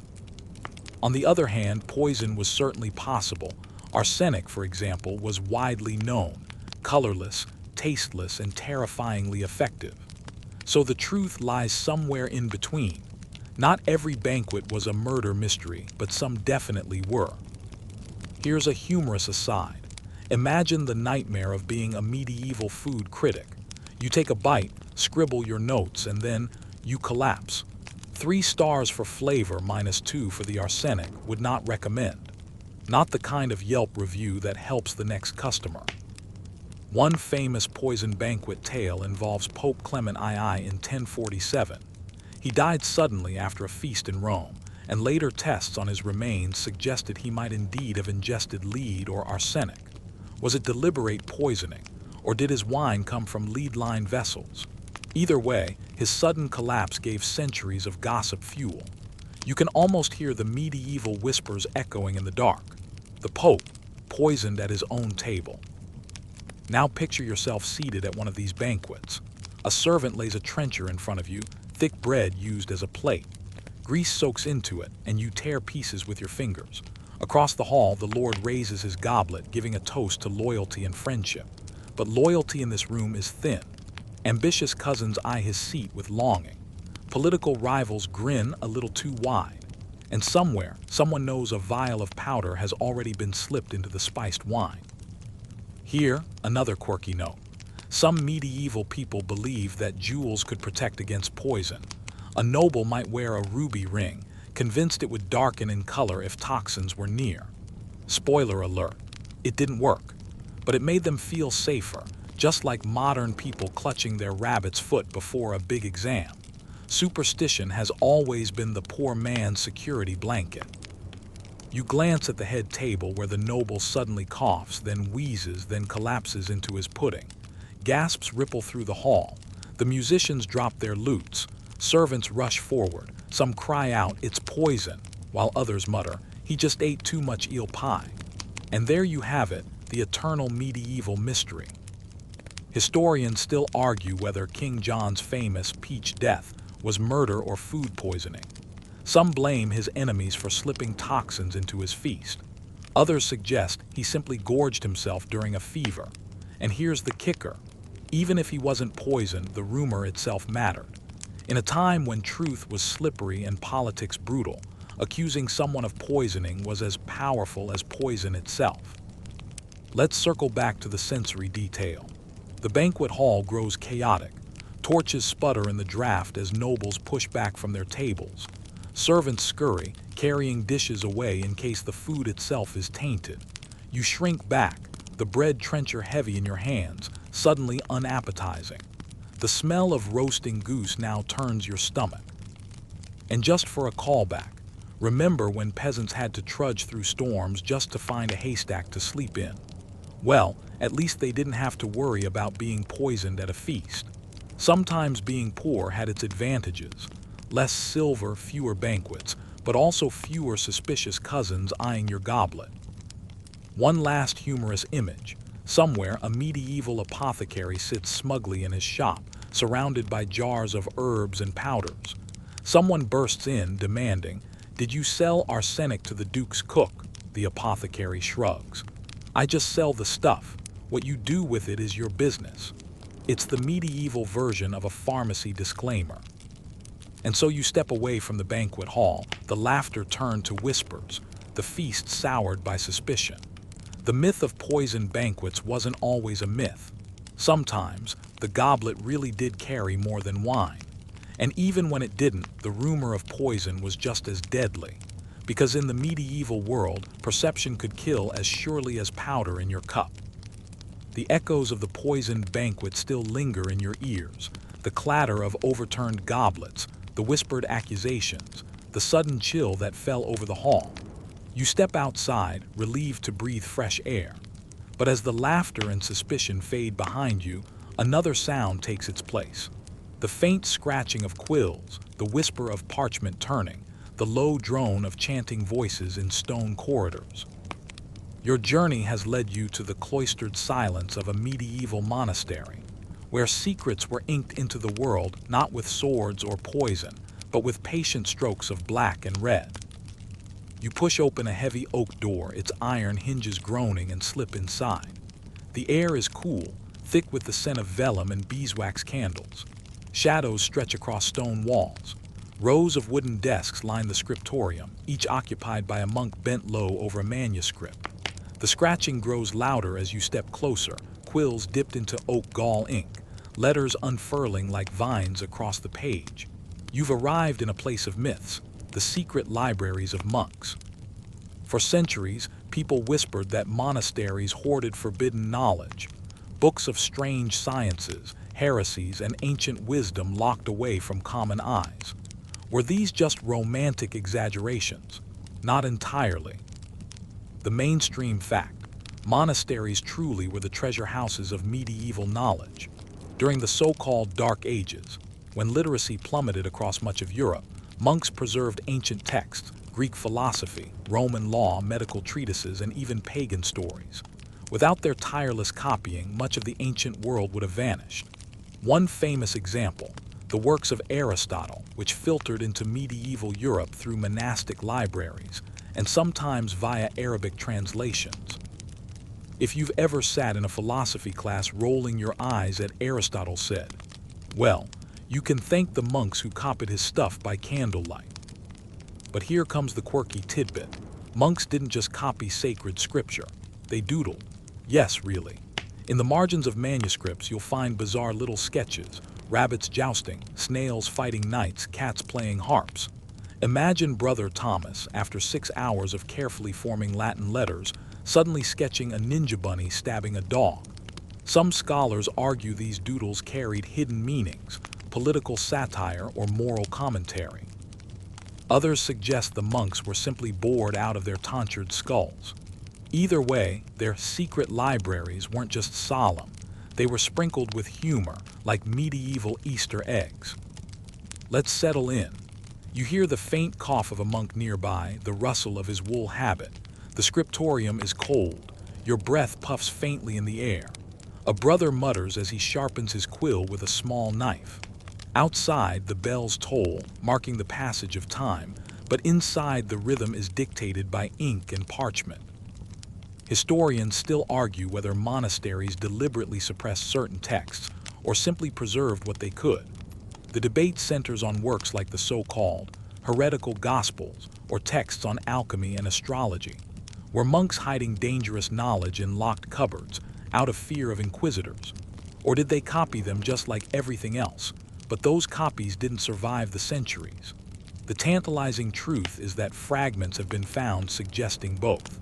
On the other hand, poison was certainly possible. Arsenic, for example, was widely known, colorless, tasteless, and terrifyingly effective. So the truth lies somewhere in between. Not every banquet was a murder mystery, but some definitely were. Here's a humorous aside. Imagine the nightmare of being a medieval food critic. You take a bite, scribble your notes, and then you collapse. 3 stars for flavor, -2 for the arsenic, would not recommend. Not the kind of Yelp review that helps the next customer. One famous poison banquet tale involves Pope Clement II in 1047. He died suddenly after a feast in Rome, and later tests on his remains suggested he might indeed have ingested lead or arsenic. Was it deliberate poisoning, or did his wine come from lead-lined vessels? Either way, his sudden collapse gave centuries of gossip fuel. You can almost hear the medieval whispers echoing in the dark. The Pope, poisoned at his own table. Now picture yourself seated at one of these banquets. A servant lays a trencher in front of you, thick bread used as a plate. Grease soaks into it, and you tear pieces with your fingers. Across the hall, the Lord raises his goblet, giving a toast to loyalty and friendship. But loyalty in this room is thin. Ambitious cousins eye his seat with longing. Political rivals grin a little too wide. And somewhere, someone knows a vial of powder has already been slipped into the spiced wine. Here, another quirky note. Some medieval people believed that jewels could protect against poison. A noble might wear a ruby ring, convinced it would darken in color if toxins were near. Spoiler alert, it didn't work, but it made them feel safer, just like modern people clutching their rabbit's foot before a big exam. Superstition has always been the poor man's security blanket. You glance at the head table where the noble suddenly coughs, then wheezes, then collapses into his pudding. Gasps ripple through the hall. The musicians drop their lutes. Servants rush forward. Some cry out, "It's poison," while others mutter, "He just ate too much eel pie." And there you have it, the eternal medieval mystery. Historians still argue whether King John's famous peach death was murder or food poisoning. Some blame his enemies for slipping toxins into his feast. Others suggest he simply gorged himself during a fever. And here's the kicker. Even if he wasn't poisoned, the rumor itself mattered. In a time when truth was slippery and politics brutal, accusing someone of poisoning was as powerful as poison itself. Let's circle back to the sensory detail. The banquet hall grows chaotic. Torches sputter in the draft as nobles push back from their tables. Servants scurry, carrying dishes away in case the food itself is tainted. You shrink back, the bread trencher heavy in your hands, suddenly unappetizing. The smell of roasting goose now turns your stomach. And just for a callback, remember when peasants had to trudge through storms just to find a haystack to sleep in? Well, at least they didn't have to worry about being poisoned at a feast. Sometimes being poor had its advantages. Less silver, fewer banquets, but also fewer suspicious cousins eyeing your goblet. One last humorous image. Somewhere, a medieval apothecary sits smugly in his shop, surrounded by jars of herbs and powders. Someone bursts in, demanding, "Did you sell arsenic to the Duke's cook?" The apothecary shrugs. "I just sell the stuff. What you do with it is your business." It's the medieval version of a pharmacy disclaimer. And so you step away from the banquet hall, the laughter turned to whispers, the feast soured by suspicion. The myth of poisoned banquets wasn't always a myth. Sometimes, the goblet really did carry more than wine. And even when it didn't, the rumor of poison was just as deadly. Because in the medieval world, perception could kill as surely as powder in your cup. The echoes of the poisoned banquet still linger in your ears, the clatter of overturned goblets, the whispered accusations, the sudden chill that fell over the hall. You step outside, relieved to breathe fresh air. But as the laughter and suspicion fade behind you, another sound takes its place. The faint scratching of quills, the whisper of parchment turning, the low drone of chanting voices in stone corridors. Your journey has led you to the cloistered silence of a medieval monastery, where secrets were inked into the world not with swords or poison, but with patient strokes of black and red. You push open a heavy oak door, its iron hinges groaning, and slip inside. The air is cool, thick with the scent of vellum and beeswax candles. Shadows stretch across stone walls. Rows of wooden desks line the scriptorium, each occupied by a monk bent low over a manuscript. The scratching grows louder as you step closer, quills dipped into oak gall ink, letters unfurling like vines across the page. You've arrived in a place of myths, the secret libraries of monks. For centuries, people whispered that monasteries hoarded forbidden knowledge, books of strange sciences, heresies, and ancient wisdom locked away from common eyes. Were these just romantic exaggerations? Not entirely. The mainstream fact: monasteries truly were the treasure houses of medieval knowledge. During the so-called Dark Ages, when literacy plummeted across much of Europe, monks preserved ancient texts, Greek philosophy, Roman law, medical treatises, and even pagan stories. Without their tireless copying, much of the ancient world would have vanished. One famous example: the works of Aristotle, which filtered into medieval Europe through monastic libraries, and sometimes via Arabic translations. If you've ever sat in a philosophy class rolling your eyes at Aristotle said, well, You can thank the monks who copied his stuff by candlelight. But here comes the quirky tidbit. Monks didn't just copy sacred scripture. They doodled. Yes, really. In the margins of manuscripts, you'll find bizarre little sketches, rabbits jousting, snails fighting knights, cats playing harps. Imagine Brother Thomas, after 6 hours of carefully forming Latin letters, suddenly sketching a ninja bunny stabbing a dog. Some scholars argue these doodles carried hidden meanings, political satire, or moral commentary. Others suggest the monks were simply bored out of their tonsured skulls. Either way, their secret libraries weren't just solemn, they were sprinkled with humor, like medieval Easter eggs. Let's settle in. You hear the faint cough of a monk nearby, the rustle of his wool habit. The scriptorium is cold. Your breath puffs faintly in the air. A brother mutters as he sharpens his quill with a small knife. Outside, the bells toll, marking the passage of time, but inside the rhythm is dictated by ink and parchment. Historians still argue whether monasteries deliberately suppressed certain texts or simply preserved what they could. The debate centers on works like the so-called heretical Gospels or texts on alchemy and astrology. Were monks hiding dangerous knowledge in locked cupboards out of fear of inquisitors? Or did they copy them just like everything else, but those copies didn't survive the centuries? The tantalizing truth is that fragments have been found suggesting both.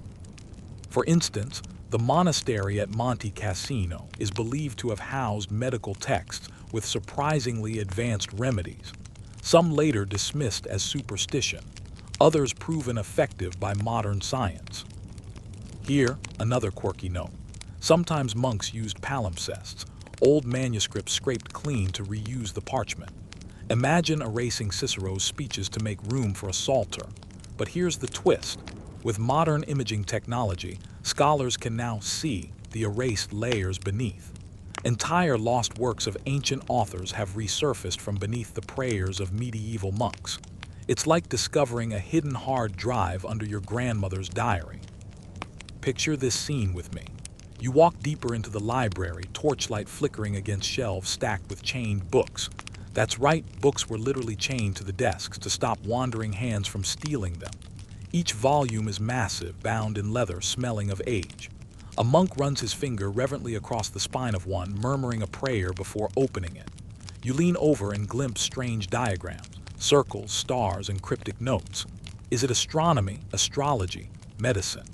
For instance, the monastery at Monte Cassino is believed to have housed medical texts with surprisingly advanced remedies, some later dismissed as superstition, others proven effective by modern science. Here, another quirky note. Sometimes monks used palimpsests, old manuscripts scraped clean to reuse the parchment. Imagine erasing Cicero's speeches to make room for a psalter. But here's the twist. With modern imaging technology, scholars can now see the erased layers beneath. Entire lost works of ancient authors have resurfaced from beneath the prayers of medieval monks. It's like discovering a hidden hard drive under your grandmother's diary. Picture this scene with me. You walk deeper into the library, torchlight flickering against shelves stacked with chained books. That's right, books were literally chained to the desks to stop wandering hands from stealing them. Each volume is massive, bound in leather, smelling of age. A monk runs his finger reverently across the spine of one, murmuring a prayer before opening it. You lean over and glimpse strange diagrams, circles, stars, and cryptic notes. Is it astronomy, astrology, medicine?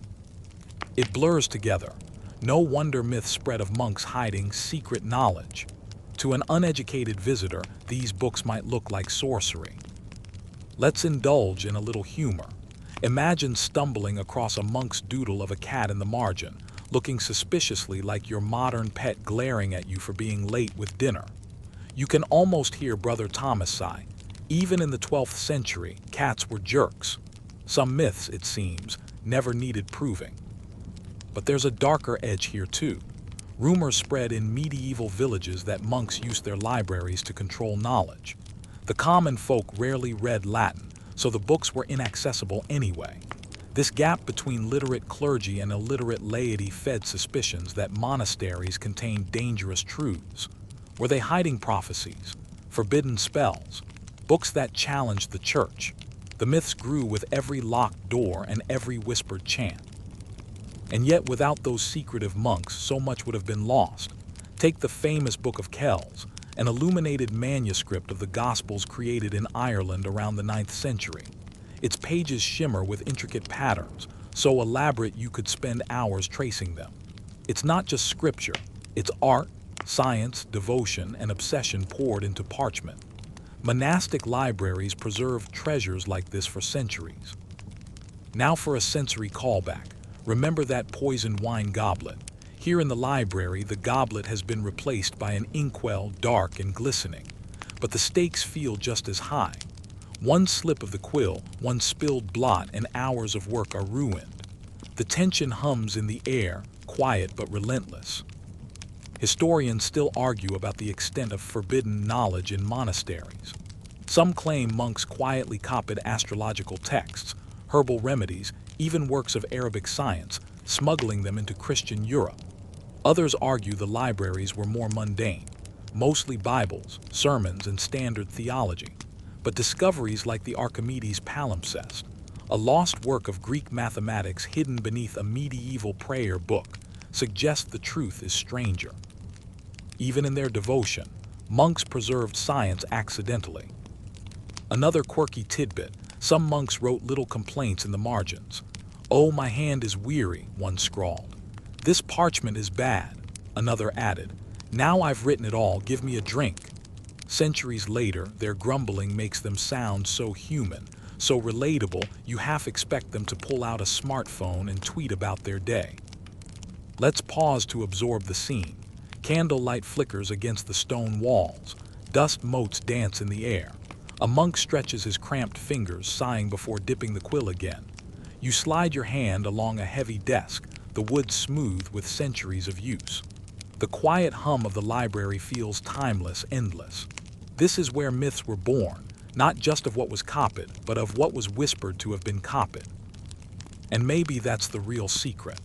It blurs together. No wonder myths spread of monks hiding secret knowledge. To an uneducated visitor, these books might look like sorcery. Let's indulge in a little humor. Imagine stumbling across a monk's doodle of a cat in the margin, looking suspiciously like your modern pet glaring at you for being late with dinner. You can almost hear Brother Thomas sigh. Even in the 12th century, cats were jerks. Some myths, it seems, never needed proving. But there's a darker edge here too. Rumors spread in medieval villages that monks used their libraries to control knowledge. The common folk rarely read Latin, so the books were inaccessible anyway. This gap between literate clergy and illiterate laity fed suspicions that monasteries contained dangerous truths. Were they hiding prophecies, forbidden spells, books that challenged the church? The myths grew with every locked door and every whispered chant. And yet, without those secretive monks, so much would have been lost. Take the famous Book of Kells, an illuminated manuscript of the Gospels created in Ireland around the 9th century. Its pages shimmer with intricate patterns, so elaborate you could spend hours tracing them. It's not just scripture, it's art, science, devotion, and obsession poured into parchment. Monastic libraries preserved treasures like this for centuries. Now for a sensory callback. Remember that poisoned wine goblet? Here in the library, the goblet has been replaced by an inkwell, dark and glistening. But the stakes feel just as high. One slip of the quill, one spilled blot, and hours of work are ruined. The tension hums in the air, quiet but relentless. Historians still argue about the extent of forbidden knowledge in monasteries. Some claim monks quietly copied astrological texts, herbal remedies, even works of Arabic science, smuggling them into Christian Europe. Others argue the libraries were more mundane. mostly Bibles, sermons, and standard theology. But discoveries like the Archimedes palimpsest, a lost work of Greek mathematics hidden beneath a medieval prayer book, suggest the truth is stranger. Even in their devotion, monks preserved science accidentally. Another quirky tidbit, some monks wrote little complaints in the margins. "Oh, my hand is weary," one scrawled. "This parchment is bad," another added. "Now I've written it all, give me a drink." Centuries later, their grumbling makes them sound so human, so relatable, you half expect them to pull out a smartphone and tweet about their day. Let's pause to absorb the scene. Candlelight flickers against the stone walls. Dust motes dance in the air. A monk stretches his cramped fingers, sighing before dipping the quill again. You slide your hand along a heavy desk, the wood smooth with centuries of use. The quiet hum of the library feels timeless, endless. This is where myths were born, not just of what was copied, but of what was whispered to have been copied. And maybe that's the real secret.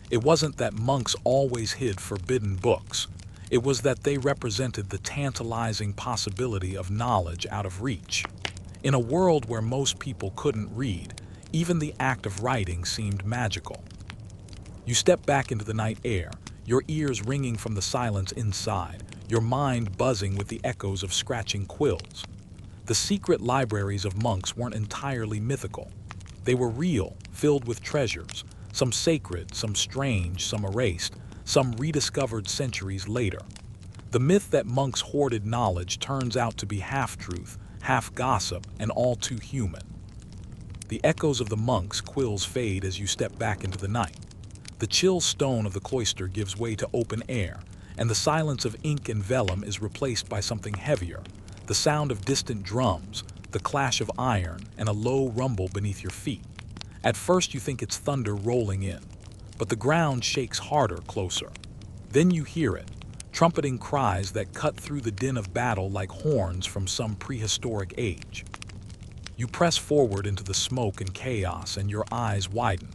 It wasn't that monks always hid forbidden books. It was that they represented the tantalizing possibility of knowledge out of reach. In a world where most people couldn't read, even the act of writing seemed magical. You step back into the night air, your ears ringing from the silence inside, your mind buzzing with the echoes of scratching quills. The secret libraries of monks weren't entirely mythical. They were real, filled with treasures, some sacred, some strange, some erased, some rediscovered centuries later. The myth that monks hoarded knowledge turns out to be half-truth, half-gossip, and all too human. The echoes of the monks' quills fade as you step back into the night. The chill stone of the cloister gives way to open air, and the silence of ink and vellum is replaced by something heavier, the sound of distant drums, the clash of iron, and a low rumble beneath your feet. At first you think it's thunder rolling in, but the ground shakes harder closer. Then you hear it, trumpeting cries that cut through the din of battle like horns from some prehistoric age. You press forward into the smoke and chaos, and your eyes widen.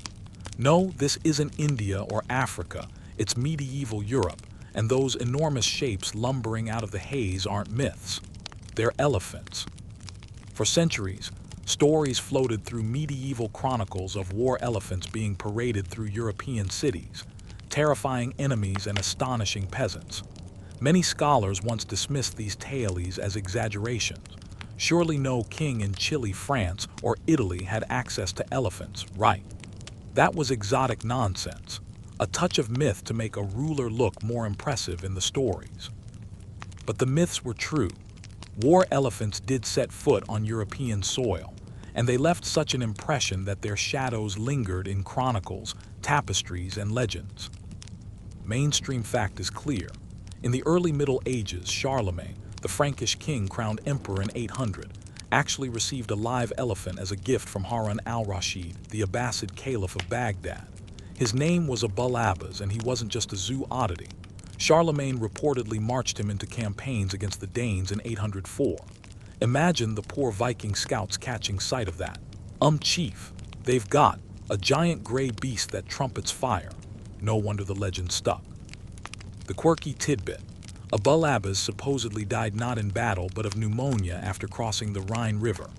No, this isn't India or Africa, it's medieval Europe, and those enormous shapes lumbering out of the haze aren't myths. They're elephants. For centuries, stories floated through medieval chronicles of war elephants being paraded through European cities, terrifying enemies and astonishing peasants. Many scholars once dismissed these tales as exaggerations. Surely no king in chilly France or Italy had access to elephants, right? That was exotic nonsense, a touch of myth to make a ruler look more impressive in the stories. But the myths were true. War elephants did set foot on European soil, and they left such an impression that their shadows lingered in chronicles, tapestries, and legends. Mainstream fact is clear. In the early Middle Ages, Charlemagne, the Frankish king crowned emperor in 800, actually received a live elephant as a gift from Harun al-Rashid, the Abbasid Caliph of Baghdad. His name was Abul Abbas, and he wasn't just a zoo oddity. Charlemagne reportedly marched him into campaigns against the Danes in 804. Imagine the poor Viking scouts catching sight of that. Chief, they've got a giant gray beast that trumpets fire. No wonder the legend stuck. The quirky tidbit. Abul Abbas supposedly died not in battle but of pneumonia after crossing the Rhine River.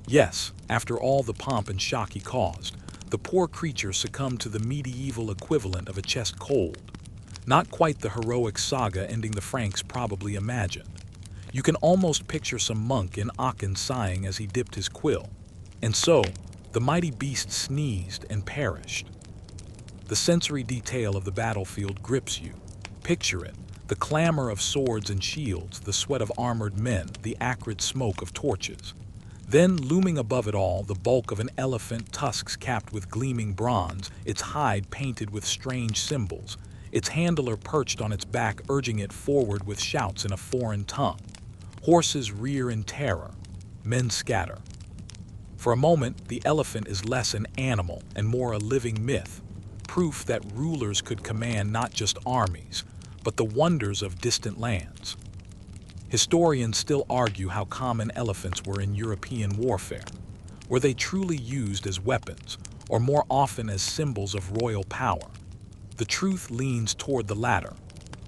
Yes, after all the pomp and shock he caused, the poor creature succumbed to the medieval equivalent of a chest cold. Not quite the heroic saga ending the Franks probably imagined. You can almost picture some monk in Aachen sighing as he dipped his quill. And so, the mighty beast sneezed and perished. The sensory detail of the battlefield grips you. Picture it, the clamor of swords and shields, the sweat of armored men, the acrid smoke of torches. Then, looming above it all, the bulk of an elephant, tusks capped with gleaming bronze, its hide painted with strange symbols, its handler perched on its back urging it forward with shouts in a foreign tongue. Horses rear in terror. Men scatter. For a moment, the elephant is less an animal and more a living myth, proof that rulers could command not just armies, but the wonders of distant lands. Historians still argue how common elephants were in European warfare. Were they truly used as weapons, or more often as symbols of royal power? The truth leans toward the latter.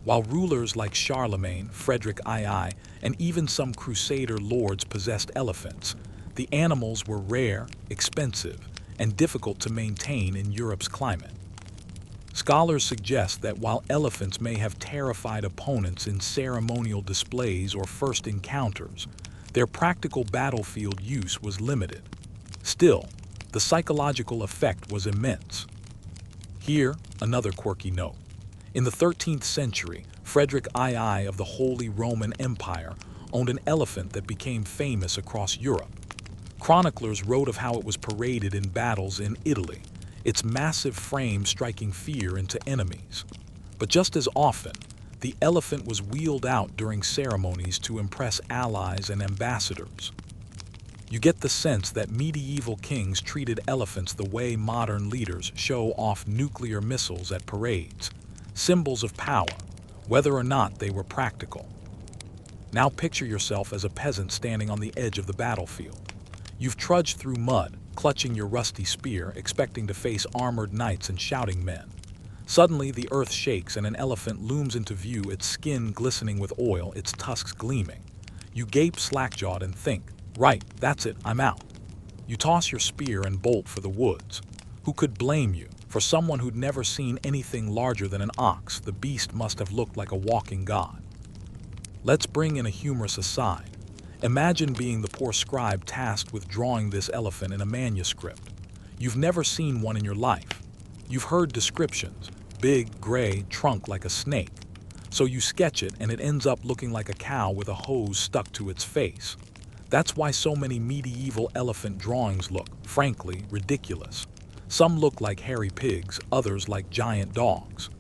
While rulers like Charlemagne, Frederick II, and even some crusader lords possessed elephants, the animals were rare, expensive, and difficult to maintain in Europe's climate. Scholars suggest that while elephants may have terrified opponents in ceremonial displays or first encounters, their practical battlefield use was limited. Still, the psychological effect was immense. Here, another quirky note. In the 13th century, Frederick II of the Holy Roman Empire owned an elephant that became famous across Europe. Chroniclers wrote of how it was paraded in battles in Italy, its massive frame striking fear into enemies. But just as often, the elephant was wheeled out during ceremonies to impress allies and ambassadors. You get the sense that medieval kings treated elephants the way modern leaders show off nuclear missiles at parades, symbols of power, whether or not they were practical. Now picture yourself as a peasant standing on the edge of the battlefield. You've trudged through mud, clutching your rusty spear, expecting to face armored knights and shouting men. Suddenly, the earth shakes and an elephant looms into view, its skin glistening with oil, its tusks gleaming. You gape slack-jawed and think, right, that's it, I'm out. You toss your spear and bolt for the woods. Who could blame you? For someone who'd never seen anything larger than an ox, the beast must have looked like a walking god. Let's bring in a humorous aside. Imagine being the poor scribe tasked with drawing this elephant in a manuscript. You've never seen one in your life. You've heard descriptions, big, gray, trunk like a snake. So you sketch it and it ends up looking like a cow with a hose stuck to its face. That's why so many medieval elephant drawings look, frankly, ridiculous. Some look like hairy pigs, others like giant dogs.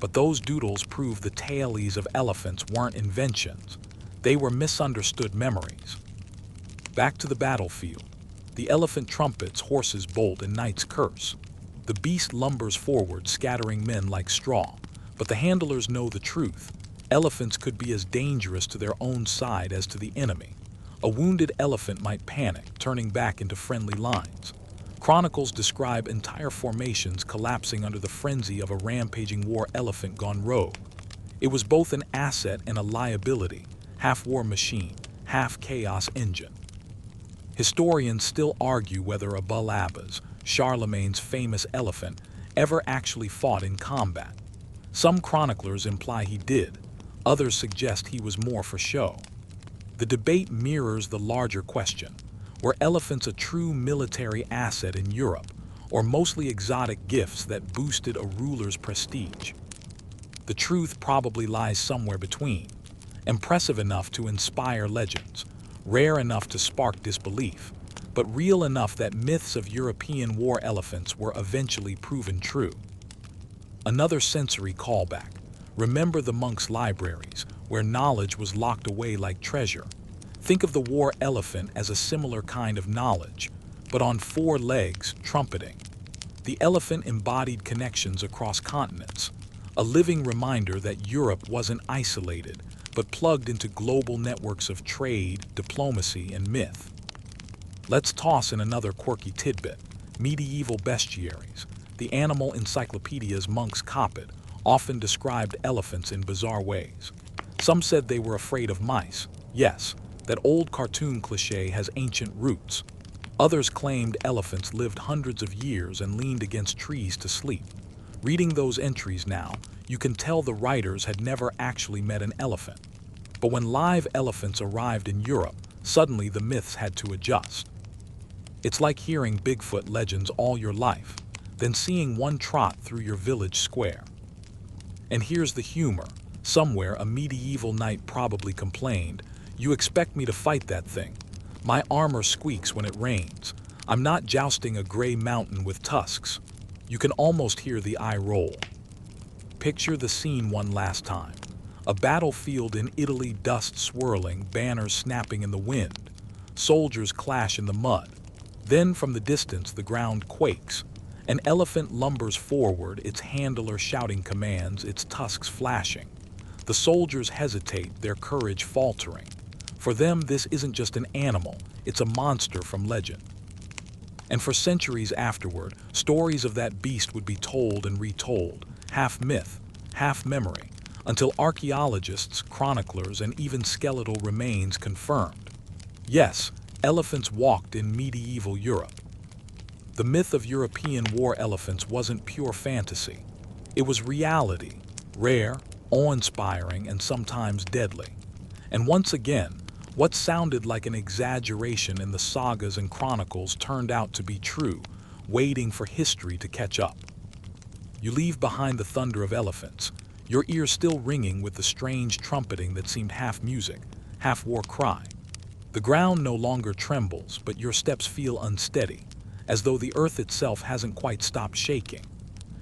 But those doodles prove the tailies of elephants weren't inventions. They were misunderstood memories. Back to the battlefield. The elephant trumpets, horses bolt, and knights curse. The beast lumbers forward, scattering men like straw. But the handlers know the truth. Elephants could be as dangerous to their own side as to the enemy. A wounded elephant might panic, turning back into friendly lines. Chronicles describe entire formations collapsing under the frenzy of a rampaging war elephant gone rogue. It was both an asset and a liability, half war machine, half chaos engine. Historians still argue whether Abul Abbas, Charlemagne's famous elephant, ever actually fought in combat. Some chroniclers imply he did, others suggest he was more for show. The debate mirrors the larger question: were elephants a true military asset in Europe, or mostly exotic gifts that boosted a ruler's prestige? The truth probably lies somewhere between. Impressive enough to inspire legends, rare enough to spark disbelief, but real enough that myths of European war elephants were eventually proven true. Another sensory callback. Remember the monks' libraries, where knowledge was locked away like treasure. Think of the war elephant as a similar kind of knowledge, but on 4 legs, trumpeting. The elephant embodied connections across continents, a living reminder that Europe wasn't isolated, but plugged into global networks of trade, diplomacy, and myth. Let's toss in another quirky tidbit: medieval bestiaries. The animal encyclopedias monks copied often described elephants in bizarre ways. Some said they were afraid of mice. Yes, that old cartoon cliché has ancient roots. Others claimed elephants lived hundreds of years and leaned against trees to sleep. Reading those entries now, you can tell the writers had never actually met an elephant. But when live elephants arrived in Europe, suddenly the myths had to adjust. It's like hearing Bigfoot legends all your life, then seeing one trot through your village square. And here's the humor. Somewhere a medieval knight probably complained, "You expect me to fight that thing? My armor squeaks when it rains. I'm not jousting a gray mountain with tusks." You can almost hear the eye roll. Picture the scene one last time. A battlefield in Italy, dust swirling, banners snapping in the wind. Soldiers clash in the mud. Then from the distance the ground quakes. An elephant lumbers forward, its handler shouting commands, its tusks flashing. The soldiers hesitate, their courage faltering. For them, this isn't just an animal, it's a monster from legend. And for centuries afterward, stories of that beast would be told and retold, half myth, half memory, until archaeologists, chroniclers, and even skeletal remains confirmed. Yes, elephants walked in medieval Europe. The myth of European war elephants wasn't pure fantasy. It was reality, rare, awe-inspiring, and sometimes deadly. And once again, what sounded like an exaggeration in the sagas and chronicles turned out to be true, waiting for history to catch up. You leave behind the thunder of elephants, your ears still ringing with the strange trumpeting that seemed half music, half war cry. The ground no longer trembles, but your steps feel unsteady, as though the earth itself hasn't quite stopped shaking.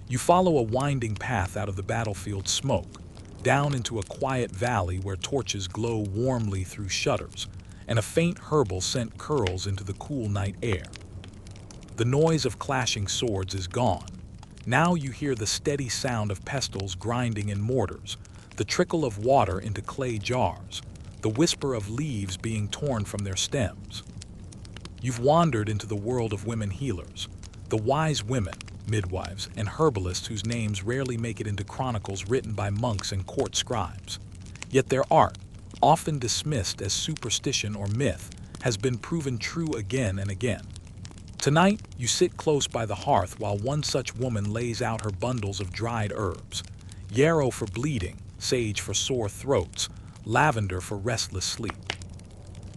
You follow a winding path out of the battlefield smoke, down into a quiet valley where torches glow warmly through shutters, and a faint herbal scent curls into the cool night air. The noise of clashing swords is gone. Now you hear the steady sound of pestles grinding in mortars, the trickle of water into clay jars, the whisper of leaves being torn from their stems. You've wandered into the world of women healers, the wise women, midwives, and herbalists whose names rarely make it into chronicles written by monks and court scribes. Yet their art, often dismissed as superstition or myth, has been proven true again and again. Tonight, you sit close by the hearth while one such woman lays out her bundles of dried herbs: yarrow for bleeding, sage for sore throats, lavender for restless sleep.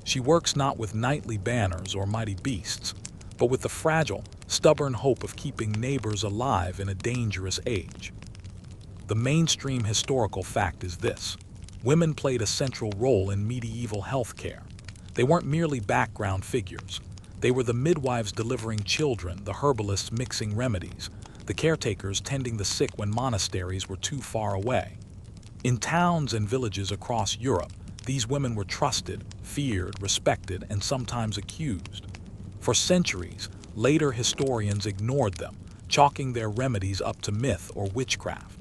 She works not with knightly banners or mighty beasts, but with the fragile, stubborn hope of keeping neighbors alive in a dangerous age. The mainstream historical fact is this: women played a central role in medieval healthcare. They weren't merely background figures. They were the midwives delivering children, the herbalists mixing remedies, the caretakers tending the sick when monasteries were too far away. In towns and villages across Europe, these women were trusted, feared, respected, and sometimes accused. For centuries, later historians ignored them, chalking their remedies up to myth or witchcraft.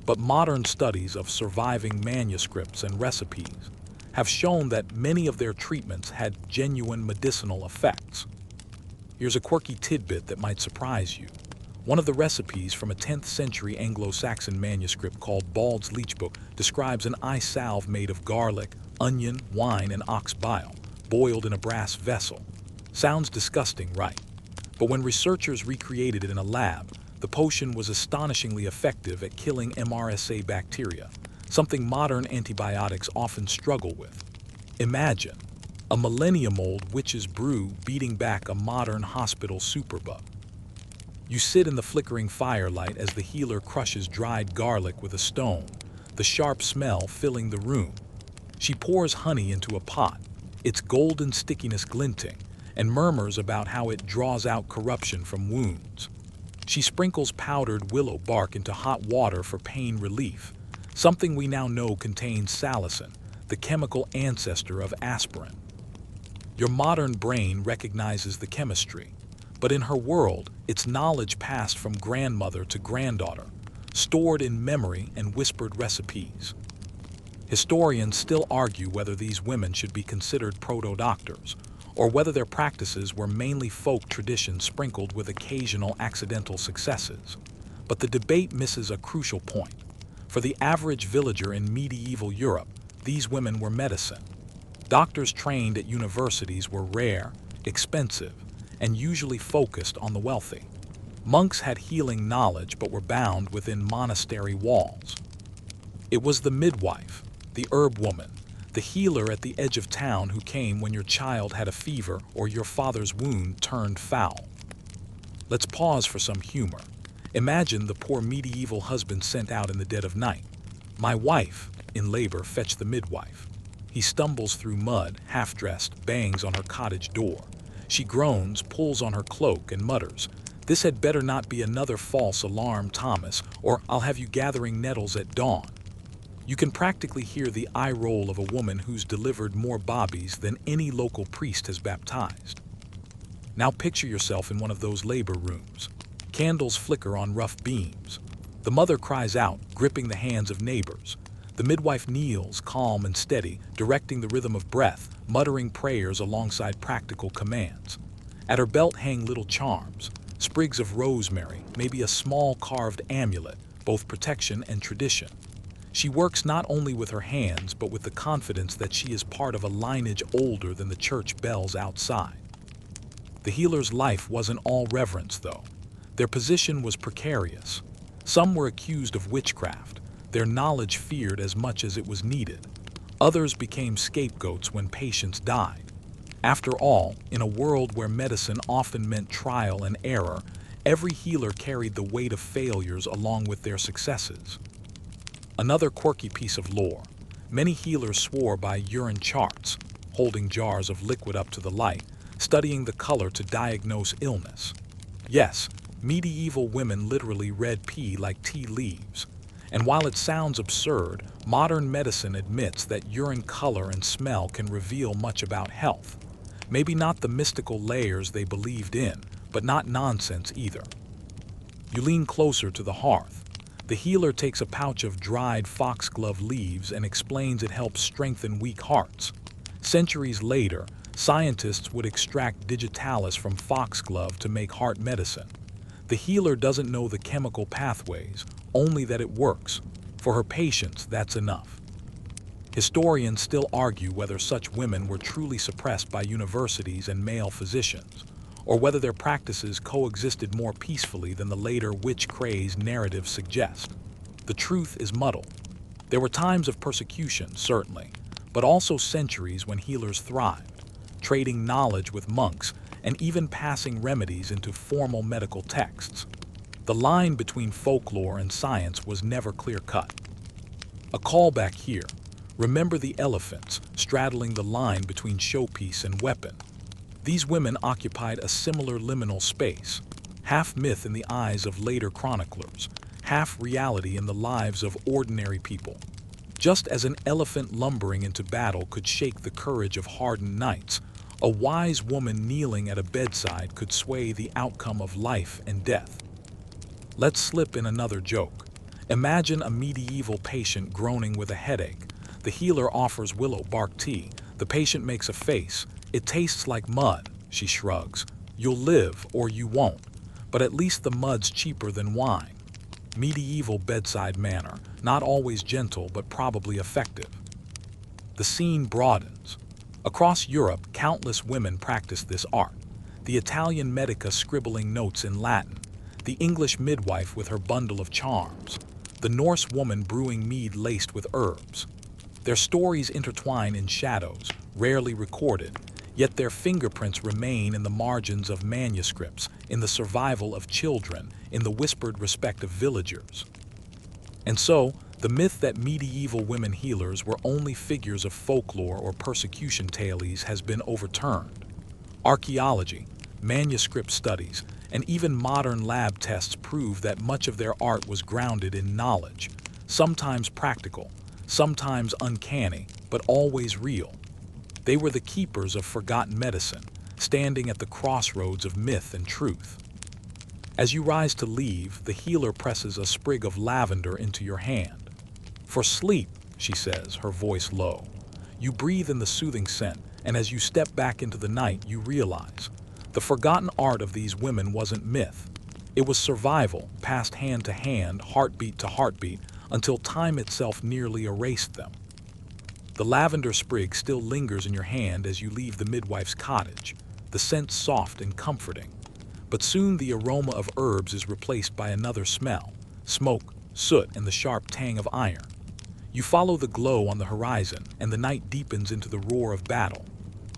But modern studies of surviving manuscripts and recipes have shown that many of their treatments had genuine medicinal effects. Here's a quirky tidbit that might surprise you. One of the recipes from a 10th century Anglo-Saxon manuscript called Bald's Leech Book describes an eye salve made of garlic, onion, wine, and ox bile, boiled in a brass vessel. Sounds disgusting, right? But when researchers recreated it in a lab, the potion was astonishingly effective at killing MRSA bacteria, something modern antibiotics often struggle with. Imagine a millennium-old witch's brew beating back a modern hospital superbug. You sit in the flickering firelight as the healer crushes dried garlic with a stone, the sharp smell filling the room. She pours honey into a pot, its golden stickiness glinting, and murmurs about how it draws out corruption from wounds. She sprinkles powdered willow bark into hot water for pain relief, something we now know contains salicin, the chemical ancestor of aspirin. Your modern brain recognizes the chemistry, but in her world, it's knowledge passed from grandmother to granddaughter, stored in memory and whispered recipes. Historians still argue whether these women should be considered proto-doctors, or whether their practices were mainly folk traditions sprinkled with occasional accidental successes. But the debate misses a crucial point. For the average villager in medieval Europe, these women were medicine. Doctors trained at universities were rare, expensive, and usually focused on the wealthy. Monks had healing knowledge but were bound within monastery walls. It was the midwife, the herb woman, the healer at the edge of town who came when your child had a fever or your father's wound turned foul. Let's pause for some humor. Imagine the poor medieval husband sent out in the dead of night. "My wife, in labor, fetch the midwife." He stumbles through mud, half-dressed, bangs on her cottage door. She groans, pulls on her cloak, and mutters, "This had better not be another false alarm, Thomas, or I'll have you gathering nettles at dawn." You can practically hear the eye roll of a woman who's delivered more bobbies than any local priest has baptized. Now picture yourself in one of those labor rooms. Candles flicker on rough beams. The mother cries out, gripping the hands of neighbors. The midwife kneels, calm and steady, directing the rhythm of breath, muttering prayers alongside practical commands. At her belt hang little charms, sprigs of rosemary, maybe a small carved amulet, both protection and tradition. She works not only with her hands, but with the confidence that she is part of a lineage older than the church bells outside. The healer's life wasn't all reverence, though. Their position was precarious. Some were accused of witchcraft, their knowledge feared as much as it was needed. Others became scapegoats when patients died. After all, in a world where medicine often meant trial and error, every healer carried the weight of failures along with their successes. Another quirky piece of lore. Many healers swore by urine charts, holding jars of liquid up to the light, studying the color to diagnose illness. Yes, medieval women literally read pee like tea leaves. And while it sounds absurd, modern medicine admits that urine color and smell can reveal much about health. Maybe not the mystical layers they believed in, but not nonsense either. You lean closer to the hearth. The healer takes a pouch of dried foxglove leaves and explains it helps strengthen weak hearts. Centuries later, scientists would extract digitalis from foxglove to make heart medicine. The healer doesn't know the chemical pathways, only that it works. For her patients, that's enough. Historians still argue whether such women were truly suppressed by universities and male physicians, or whether their practices coexisted more peacefully than the later witch-crazed narratives suggest. The truth is muddled. There were times of persecution, certainly, but also centuries when healers thrived, trading knowledge with monks and even passing remedies into formal medical texts. The line between folklore and science was never clear-cut. A callback here. Remember the elephants straddling the line between showpiece and weapon. These women occupied a similar liminal space, half myth in the eyes of later chroniclers, half reality in the lives of ordinary people. Just as an elephant lumbering into battle could shake the courage of hardened knights, a wise woman kneeling at a bedside could sway the outcome of life and death. Let's slip in another joke. Imagine a medieval patient groaning with a headache. The healer offers willow bark tea. The patient makes a face. "It tastes like mud," she shrugs. "You'll live or you won't, but at least the mud's cheaper than wine." Medieval bedside manner, not always gentle but probably effective. The scene broadens. Across Europe, countless women practice this art. The Italian medica scribbling notes in Latin, the English midwife with her bundle of charms, the Norse woman brewing mead laced with herbs. Their stories intertwine in shadows, rarely recorded, yet their fingerprints remain in the margins of manuscripts, in the survival of children, in the whispered respect of villagers. And so, the myth that medieval women healers were only figures of folklore or persecution tales has been overturned. Archaeology, manuscript studies, and even modern lab tests prove that much of their art was grounded in knowledge, sometimes practical, sometimes uncanny, but always real. They were the keepers of forgotten medicine, standing at the crossroads of myth and truth. As you rise to leave, the healer presses a sprig of lavender into your hand. "For sleep," she says, her voice low. You breathe in the soothing scent, and as you step back into the night, you realize the forgotten art of these women wasn't myth. It was survival, passed hand to hand, heartbeat to heartbeat, until time itself nearly erased them. The lavender sprig still lingers in your hand as you leave the midwife's cottage, the scent soft and comforting. But soon the aroma of herbs is replaced by another smell, smoke, soot, and the sharp tang of iron. You follow the glow on the horizon, and the night deepens into the roar of battle.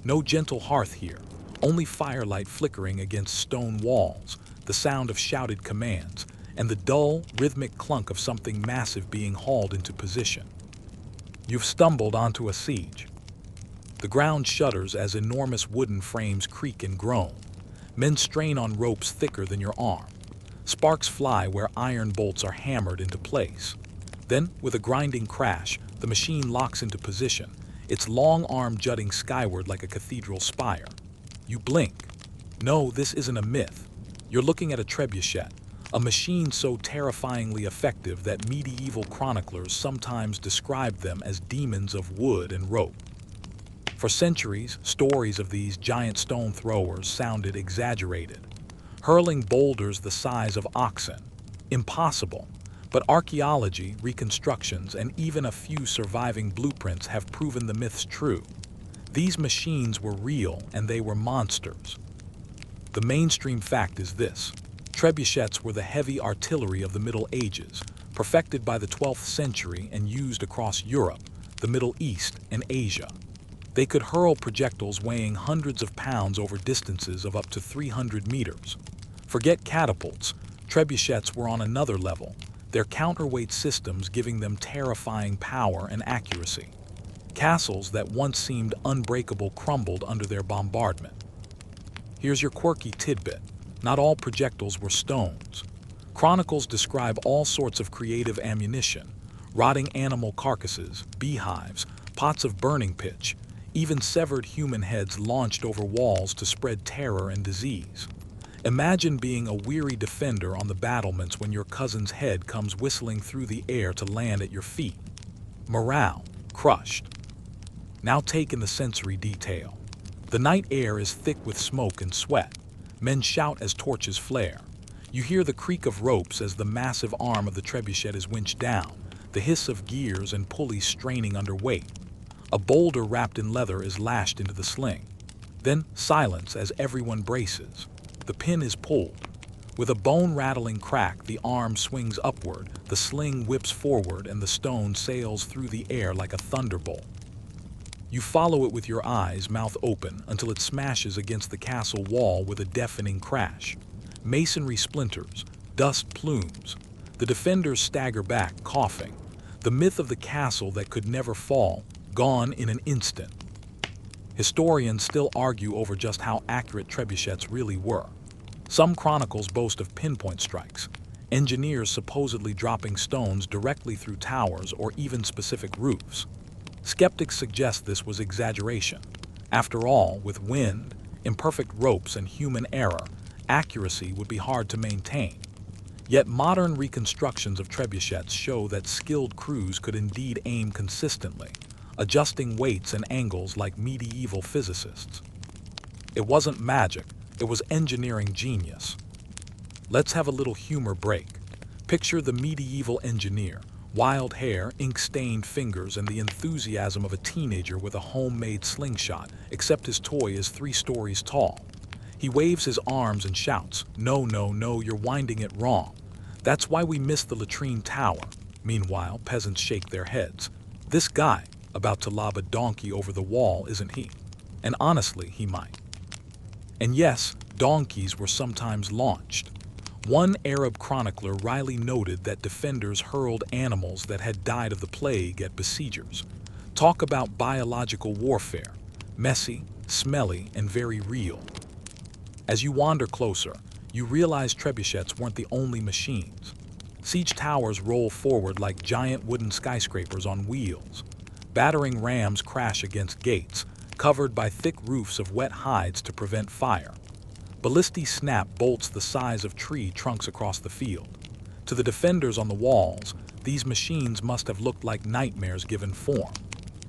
No gentle hearth here, only firelight flickering against stone walls, the sound of shouted commands, and the dull, rhythmic clunk of something massive being hauled into position. You've stumbled onto a siege. The ground shudders as enormous wooden frames creak and groan. Men strain on ropes thicker than your arm. Sparks fly where iron bolts are hammered into place. Then, with a grinding crash, the machine locks into position, its long arm jutting skyward like a cathedral spire. You blink. No, this isn't a myth. You're looking at a trebuchet, a machine so terrifyingly effective that medieval chroniclers sometimes described them as demons of wood and rope. For centuries, stories of these giant stone throwers sounded exaggerated, hurling boulders the size of oxen. Impossible. But archaeology, reconstructions, and even a few surviving blueprints have proven the myths true. These machines were real and they were monsters. The mainstream fact is this: trebuchets were the heavy artillery of the Middle Ages, perfected by the 12th century and used across Europe, the Middle East, and Asia. They could hurl projectiles weighing hundreds of pounds over distances of up to 300 meters. Forget catapults, trebuchets were on another level, their counterweight systems giving them terrifying power and accuracy. Castles that once seemed unbreakable crumbled under their bombardment. Here's your quirky tidbit: not all projectiles were stones. Chronicles describe all sorts of creative ammunition: rotting animal carcasses, beehives, pots of burning pitch, even severed human heads launched over walls to spread terror and disease. Imagine being a weary defender on the battlements when your cousin's head comes whistling through the air to land at your feet. Morale crushed. Now take in the sensory detail. The night air is thick with smoke and sweat. Men shout as torches flare. You hear the creak of ropes as the massive arm of the trebuchet is winched down, the hiss of gears and pulleys straining under weight. A boulder wrapped in leather is lashed into the sling. Then silence as everyone braces. The pin is pulled. With a bone-rattling crack, the arm swings upward, the sling whips forward, and the stone sails through the air like a thunderbolt. You follow it with your eyes, mouth open, until it smashes against the castle wall with a deafening crash. Masonry splinters, dust plumes. The defenders stagger back, coughing. The myth of the castle that could never fall, gone in an instant. Historians still argue over just how accurate trebuchets really were. Some chronicles boast of pinpoint strikes, engineers supposedly dropping stones directly through towers or even specific roofs. Skeptics suggest this was exaggeration. After all, with wind, imperfect ropes, and human error, accuracy would be hard to maintain. Yet modern reconstructions of trebuchets show that skilled crews could indeed aim consistently, adjusting weights and angles like medieval physicists. It wasn't magic, it was engineering genius. Let's have a little humor break. Picture the medieval engineer, wild hair, ink-stained fingers, and the enthusiasm of a teenager with a homemade slingshot, except his toy is 3 stories tall. He waves his arms and shouts, "No, no, no, you're winding it wrong. That's why we missed the latrine tower." Meanwhile, peasants shake their heads. This guy, about to lob a donkey over the wall, isn't he? And honestly, he might. And yes, donkeys were sometimes launched. One Arab chronicler wryly noted that defenders hurled animals that had died of the plague at besiegers. Talk about biological warfare: messy, smelly, and very real. As you wander closer, you realize trebuchets weren't the only machines. Siege towers roll forward like giant wooden skyscrapers on wheels. Battering rams crash against gates, covered by thick roofs of wet hides to prevent fire. Ballistae snap bolts the size of tree trunks across the field. To the defenders on the walls, these machines must have looked like nightmares given form.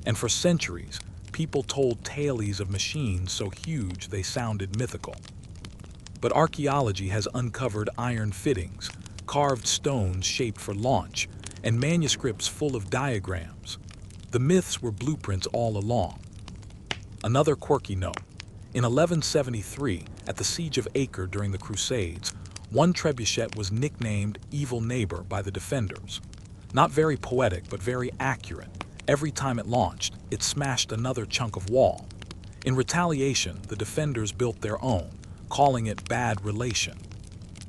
And for centuries, people told tales of machines so huge they sounded mythical. But archaeology has uncovered iron fittings, carved stones shaped for launch, and manuscripts full of diagrams. The myths were blueprints all along. Another quirky note: in 1173, at the Siege of Acre during the Crusades, one trebuchet was nicknamed Evil Neighbor by the defenders. Not very poetic, but very accurate. Every time it launched, it smashed another chunk of wall. In retaliation, the defenders built their own, calling it Bad Relation.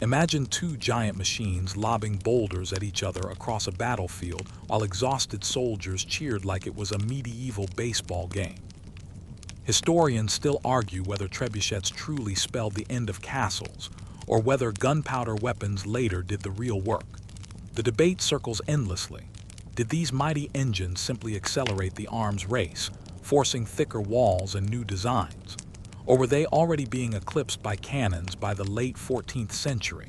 Imagine 2 giant machines lobbing boulders at each other across a battlefield while exhausted soldiers cheered like it was a medieval baseball game. Historians still argue whether trebuchets truly spelled the end of castles, or whether gunpowder weapons later did the real work. The debate circles endlessly. Did these mighty engines simply accelerate the arms race, forcing thicker walls and new designs? Or were they already being eclipsed by cannons by the late 14th century?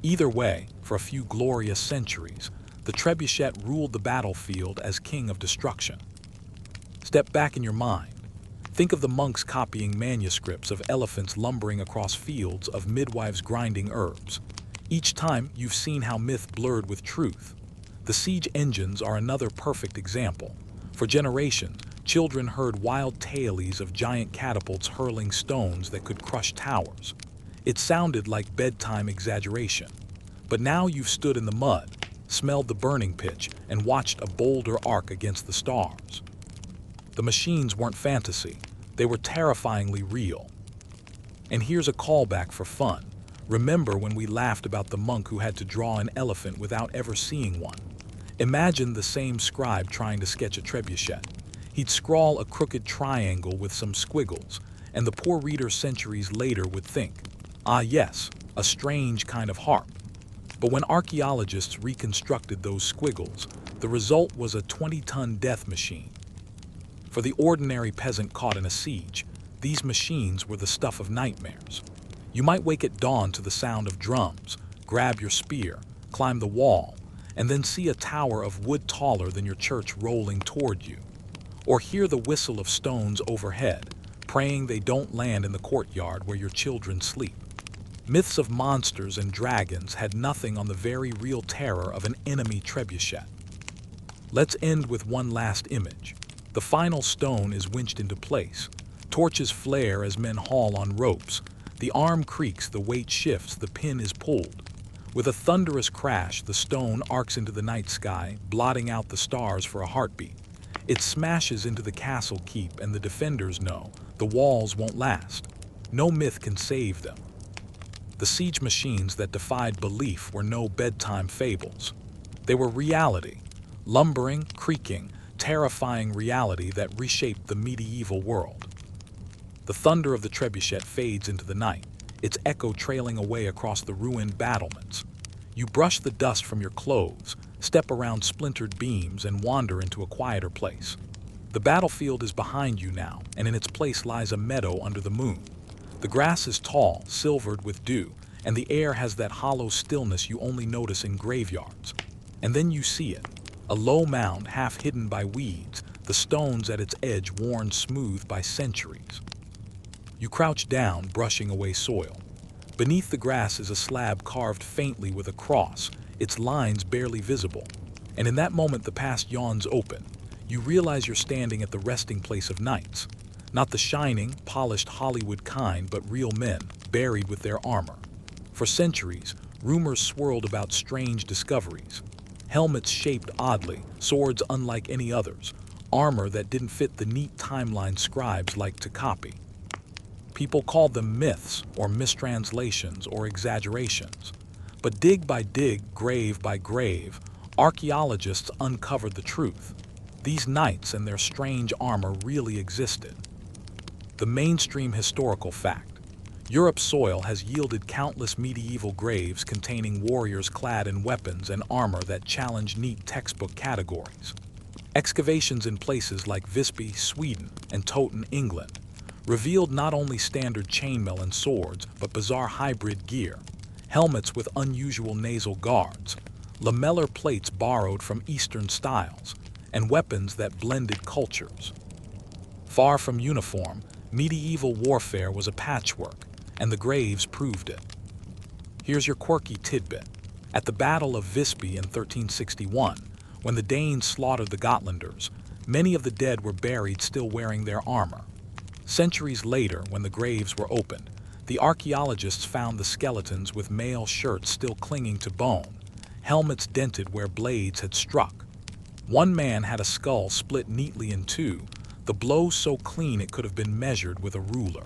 Either way, for a few glorious centuries, the trebuchet ruled the battlefield as king of destruction. Step back in your mind. Think of the monks copying manuscripts of elephants lumbering across fields, of midwives grinding herbs. Each time, you've seen how myth blurred with truth. The siege engines are another perfect example. For generations, children heard wild tales of giant catapults hurling stones that could crush towers. It sounded like bedtime exaggeration. But now you've stood in the mud, smelled the burning pitch, and watched a boulder arc against the stars. The machines weren't fantasy, they were terrifyingly real. And here's a callback for fun. Remember when we laughed about the monk who had to draw an elephant without ever seeing one? Imagine the same scribe trying to sketch a trebuchet. He'd scrawl a crooked triangle with some squiggles, and the poor reader centuries later would think, ah yes, a strange kind of harp. But when archaeologists reconstructed those squiggles, the result was a 20-ton death machine. For the ordinary peasant caught in a siege, these machines were the stuff of nightmares. You might wake at dawn to the sound of drums, grab your spear, climb the wall, and then see a tower of wood taller than your church rolling toward you. Or hear the whistle of stones overhead, praying they don't land in the courtyard where your children sleep. Myths of monsters and dragons had nothing on the very real terror of an enemy trebuchet. Let's end with one last image. The final stone is winched into place. Torches flare as men haul on ropes. The arm creaks, the weight shifts, the pin is pulled. With a thunderous crash, the stone arcs into the night sky, blotting out the stars for a heartbeat. It smashes into the castle keep, and the defenders know the walls won't last. No myth can save them. The siege machines that defied belief were no bedtime fables. They were reality, lumbering, creaking, terrifying reality that reshaped the medieval world. The thunder of the trebuchet fades into the night, its echo trailing away across the ruined battlements. You brush the dust from your clothes, step around splintered beams, and wander into a quieter place. The battlefield is behind you now, and in its place lies a meadow under the moon. The grass is tall, silvered with dew, and the air has that hollow stillness you only notice in graveyards. And then you see it, a low mound half hidden by weeds, the stones at its edge worn smooth by centuries. You crouch down, brushing away soil. Beneath the grass is a slab carved faintly with a cross, its lines barely visible. And in that moment the past yawns open. You realize you're standing at the resting place of knights. Not the shining, polished Hollywood kind, but real men, buried with their armor. For centuries, rumors swirled about strange discoveries. Helmets shaped oddly, swords unlike any others, armor that didn't fit the neat timeline scribes liked to copy. People called them myths, or mistranslations, or exaggerations. But dig by dig, grave by grave, archaeologists uncovered the truth. These knights and their strange armor really existed. The mainstream historical fact. Europe's soil has yielded countless medieval graves containing warriors clad in weapons and armor that challenge neat textbook categories. Excavations in places like Visby, Sweden, and Toten, England, revealed not only standard chainmail and swords, but bizarre hybrid gear, helmets with unusual nasal guards, lamellar plates borrowed from Eastern styles, and weapons that blended cultures. Far from uniform, medieval warfare was a patchwork, and the graves proved it. Here's your quirky tidbit. At the Battle of Visby in 1361, when the Danes slaughtered the Gotlanders, many of the dead were buried still wearing their armor. Centuries later, when the graves were opened, the archaeologists found the skeletons with mail shirts still clinging to bone, helmets dented where blades had struck. One man had a skull split neatly in two, the blow so clean it could have been measured with a ruler.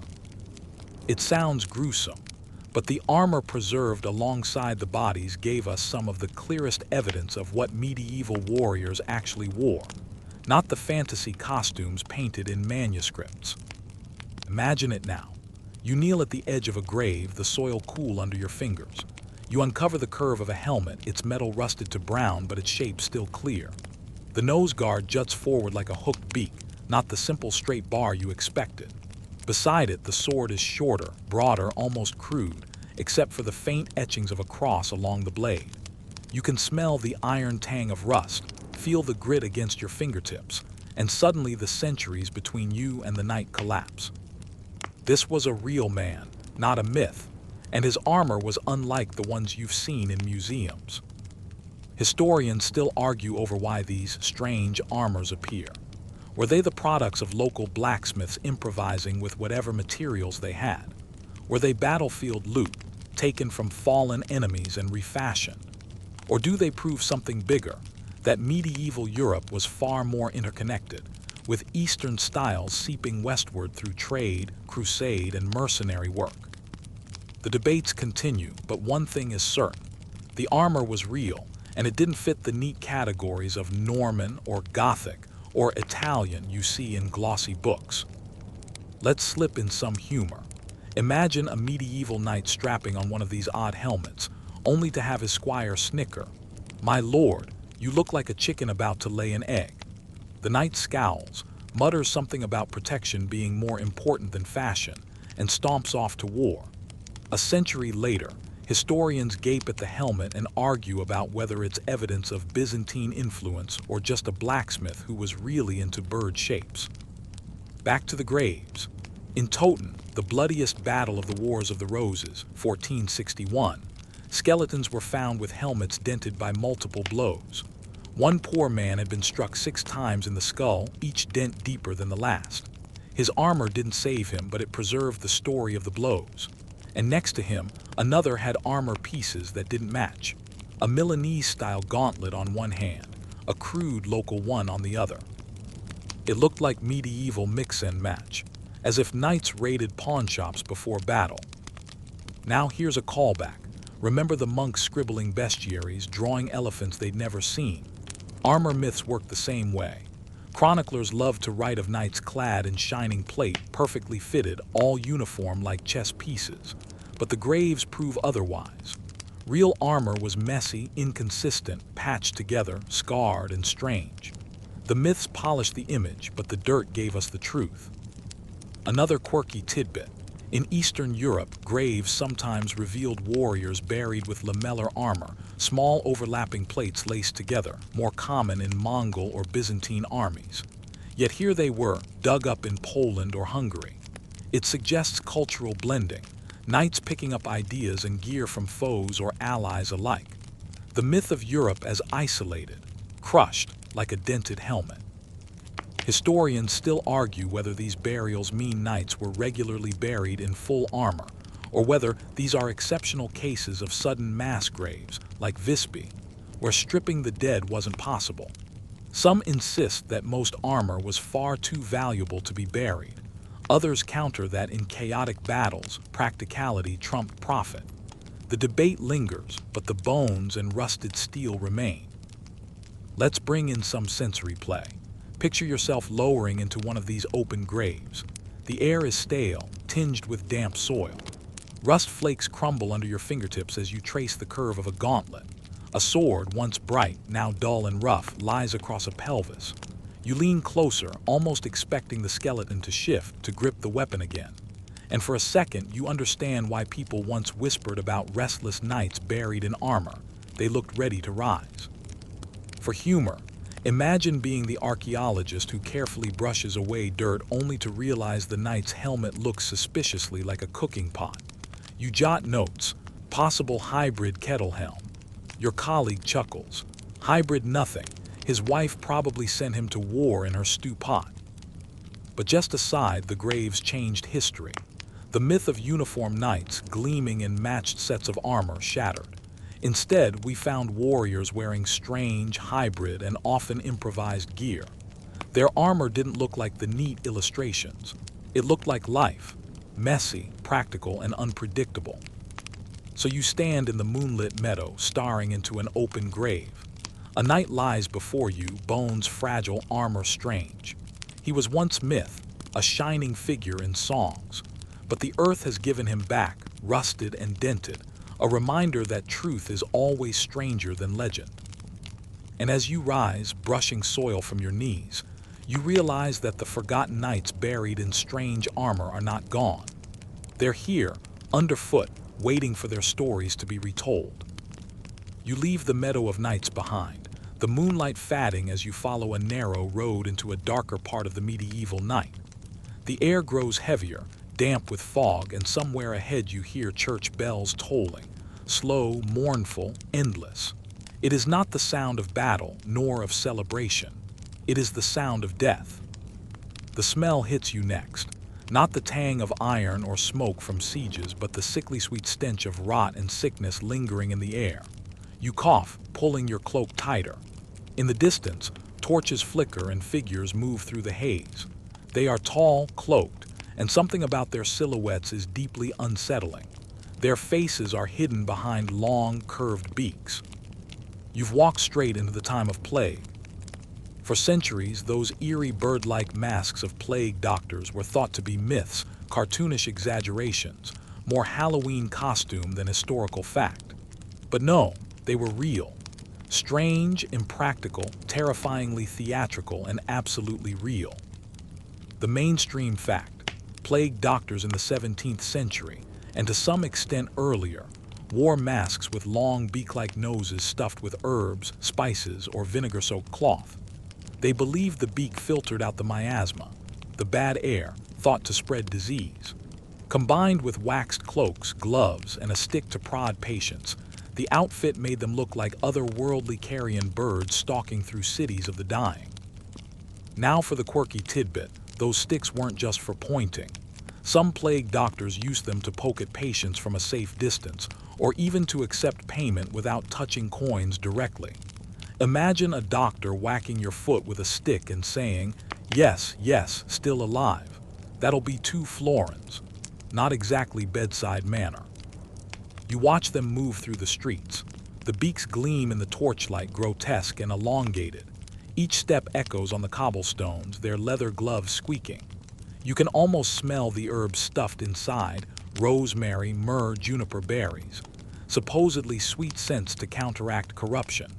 It sounds gruesome, but the armor preserved alongside the bodies gave us some of the clearest evidence of what medieval warriors actually wore, not the fantasy costumes painted in manuscripts. Imagine it now. You kneel at the edge of a grave, the soil cool under your fingers. You uncover the curve of a helmet, its metal rusted to brown, but its shape still clear. The nose guard juts forward like a hooked beak, not the simple straight bar you expected. Beside it, the sword is shorter, broader, almost crude, except for the faint etchings of a cross along the blade. You can smell the iron tang of rust, feel the grit against your fingertips, and suddenly the centuries between you and the knight collapse. This was a real man, not a myth, and his armor was unlike the ones you've seen in museums. Historians still argue over why these strange armors appear. Were they the products of local blacksmiths improvising with whatever materials they had? Were they battlefield loot, taken from fallen enemies and refashioned? Or do they prove something bigger, that medieval Europe was far more interconnected, with Eastern styles seeping westward through trade, crusade, and mercenary work? The debates continue, but one thing is certain. The armor was real, and it didn't fit the neat categories of Norman or Gothic or Italian you see in glossy books. Let's slip in some humor. Imagine a medieval knight strapping on one of these odd helmets, only to have his squire snicker. "My lord, you look like a chicken about to lay an egg." The knight scowls, mutters something about protection being more important than fashion, and stomps off to war. A century later, historians gape at the helmet and argue about whether it's evidence of Byzantine influence or just a blacksmith who was really into bird shapes. Back to the graves. In Toten, the bloodiest battle of the Wars of the Roses, 1461, skeletons were found with helmets dented by multiple blows. One poor man had been struck 6 times in the skull, each dent deeper than the last. His armor didn't save him, but it preserved the story of the blows. And next to him, another had armor pieces that didn't match. A Milanese-style gauntlet on one hand, a crude local one on the other. It looked like medieval mix and match, as if knights raided pawnshops before battle. Now here's a callback. Remember the monks scribbling bestiaries, drawing elephants they'd never seen? Armor myths work the same way. Chroniclers loved to write of knights clad in shining plate, perfectly fitted, all uniform like chess pieces. But the graves prove otherwise. Real armor was messy, inconsistent, patched together, scarred, and strange. The myths polished the image, but the dirt gave us the truth. Another quirky tidbit. In Eastern Europe, graves sometimes revealed warriors buried with lamellar armor, small overlapping plates laced together, more common in Mongol or Byzantine armies. Yet here they were, dug up in Poland or Hungary. It suggests cultural blending, knights picking up ideas and gear from foes or allies alike. The myth of Europe as isolated, crushed like a dented helmet. Historians still argue whether these burials mean knights were regularly buried in full armor, or whether these are exceptional cases of sudden mass graves, like Visby, where stripping the dead wasn't possible. Some insist that most armor was far too valuable to be buried. Others counter that in chaotic battles, practicality trumped profit. The debate lingers, but the bones and rusted steel remain. Let's bring in some sensory play. Picture yourself lowering into one of these open graves. The air is stale, tinged with damp soil. Rust flakes crumble under your fingertips as you trace the curve of a gauntlet. A sword, once bright, now dull and rough, lies across a pelvis. You lean closer, almost expecting the skeleton to shift, to grip the weapon again. And for a second, you understand why people once whispered about restless knights buried in armor. They looked ready to rise. For humor, imagine being the archaeologist who carefully brushes away dirt only to realize the knight's helmet looks suspiciously like a cooking pot. You jot notes, possible hybrid kettle helm. Your colleague chuckles. Hybrid nothing. His wife probably sent him to war in her stew pot. But just aside, the graves changed history. The myth of uniform knights, gleaming in matched sets of armor, shattered. Instead, we found warriors wearing strange, hybrid, and often improvised gear. Their armor didn't look like the neat illustrations. It looked like life, messy, practical, and unpredictable. So you stand in the moonlit meadow, staring into an open grave. A knight lies before you, bones fragile, armor strange. He was once myth, a shining figure in songs. But the earth has given him back, rusted and dented, a reminder that truth is always stranger than legend. And as you rise, brushing soil from your knees, you realize that the forgotten knights buried in strange armor are not gone. They're here, underfoot, waiting for their stories to be retold. You leave the meadow of knights behind, the moonlight fading as you follow a narrow road into a darker part of the medieval night. The air grows heavier, damp with fog, and somewhere ahead you hear church bells tolling, slow, mournful, endless. It is not the sound of battle nor of celebration. It is the sound of death. The smell hits you next. Not the tang of iron or smoke from sieges, but the sickly sweet stench of rot and sickness lingering in the air. You cough, pulling your cloak tighter. In the distance, torches flicker and figures move through the haze. They are tall, cloaked, and something about their silhouettes is deeply unsettling. Their faces are hidden behind long, curved beaks. You've walked straight into the time of plague. For centuries, those eerie bird-like masks of plague doctors were thought to be myths, cartoonish exaggerations, more Halloween costume than historical fact. But no, they were real. Strange, impractical, terrifyingly theatrical, and absolutely real. The mainstream fact: plague doctors in the 17th century, and to some extent earlier, wore masks with long beak-like noses stuffed with herbs, spices, or vinegar-soaked cloth. They believed the beak filtered out the miasma, the bad air, thought to spread disease. Combined with waxed cloaks, gloves, and a stick to prod patients, the outfit made them look like otherworldly carrion birds stalking through cities of the dying. Now for the quirky tidbit: those sticks weren't just for pointing. Some plague doctors used them to poke at patients from a safe distance, or even to accept payment without touching coins directly. Imagine a doctor whacking your foot with a stick and saying, "Yes, yes, still alive. That'll be 2 florins." Not exactly bedside manner. You watch them move through the streets. The beaks gleam in the torchlight, grotesque and elongated. Each step echoes on the cobblestones, their leather gloves squeaking. You can almost smell the herbs stuffed inside: rosemary, myrrh, juniper berries. Supposedly sweet scents to counteract corruption.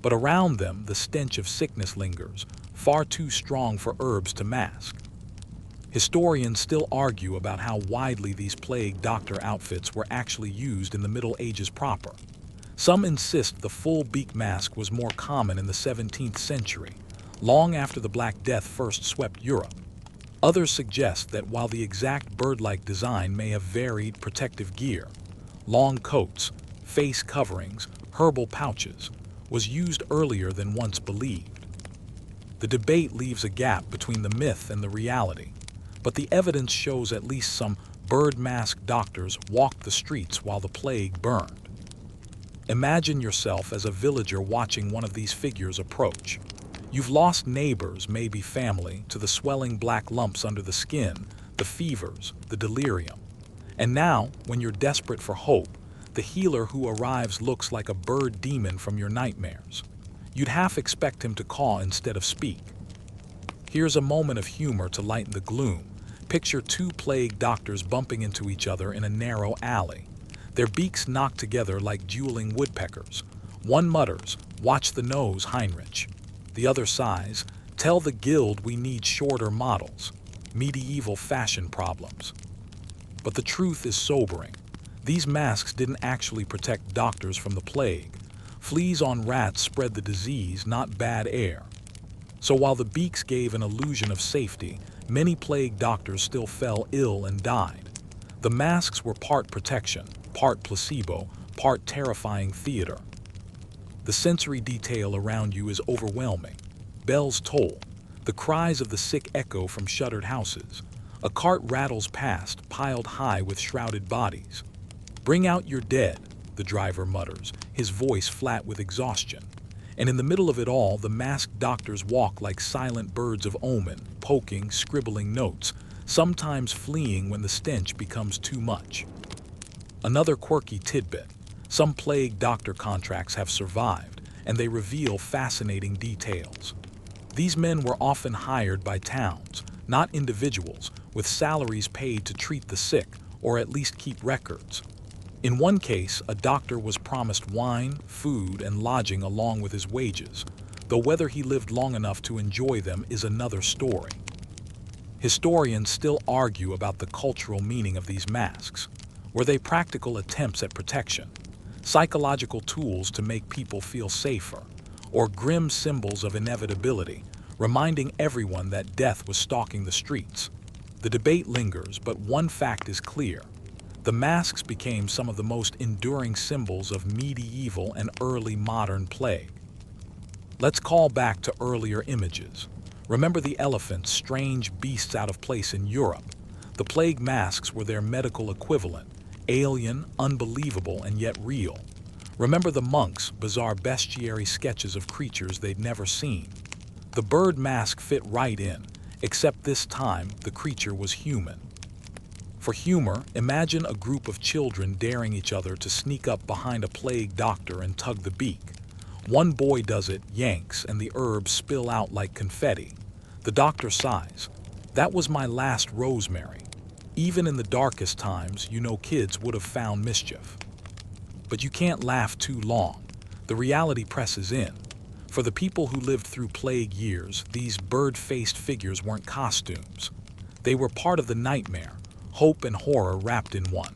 But around them, the stench of sickness lingers, far too strong for herbs to mask. Historians still argue about how widely these plague doctor outfits were actually used in the Middle Ages proper. Some insist the full beak mask was more common in the 17th century, long after the Black Death first swept Europe. Others suggest that while the exact bird-like design may have varied, protective gear, long coats, face coverings, herbal pouches, was used earlier than once believed. The debate leaves a gap between the myth and the reality, but the evidence shows at least some bird-masked doctors walked the streets while the plague burned. Imagine yourself as a villager watching one of these figures approach. You've lost neighbors, maybe family, to the swelling black lumps under the skin, the fevers, the delirium. And now, when you're desperate for hope, the healer who arrives looks like a bird demon from your nightmares. You'd half expect him to caw instead of speak. Here's a moment of humor to lighten the gloom. Picture 2 plague doctors bumping into each other in a narrow alley. Their beaks knocked together like dueling woodpeckers. One mutters, "Watch the nose, Heinrich." The other sighs, "Tell the guild we need shorter models." Medieval fashion problems. But the truth is sobering. These masks didn't actually protect doctors from the plague. Fleas on rats spread the disease, not bad air. So while the beaks gave an illusion of safety, many plague doctors still fell ill and died. The masks were part protection, part placebo, part terrifying theater. The sensory detail around you is overwhelming. Bells toll. The cries of the sick echo from shuttered houses. A cart rattles past, piled high with shrouded bodies. "Bring out your dead," the driver mutters, his voice flat with exhaustion. And in the middle of it all, the masked doctors walk like silent birds of omen, poking, scribbling notes, sometimes fleeing when the stench becomes too much. Another quirky tidbit: some plague doctor contracts have survived, and they reveal fascinating details. These men were often hired by towns, not individuals, with salaries paid to treat the sick, or at least keep records. In one case, a doctor was promised wine, food, and lodging along with his wages, though whether he lived long enough to enjoy them is another story. Historians still argue about the cultural meaning of these masks. Were they practical attempts at protection, psychological tools to make people feel safer, or grim symbols of inevitability, reminding everyone that death was stalking the streets? The debate lingers, but one fact is clear. The masks became some of the most enduring symbols of medieval and early modern plague. Let's call back to earlier images. Remember the elephants, strange beasts out of place in Europe? The plague masks were their medical equivalent, alien, unbelievable, and yet real. Remember the monks' bizarre bestiary sketches of creatures they'd never seen? The bird mask fit right in, except this time the creature was human. For humor, imagine a group of children daring each other to sneak up behind a plague doctor and tug the beak. One boy does it, yanks, and the herbs spill out like confetti. The doctor sighs. "That was my last rosemary." Even in the darkest times, kids would have found mischief. But you can't laugh too long. The reality presses in. For the people who lived through plague years, these bird-faced figures weren't costumes. They were part of the nightmare, hope and horror wrapped in one.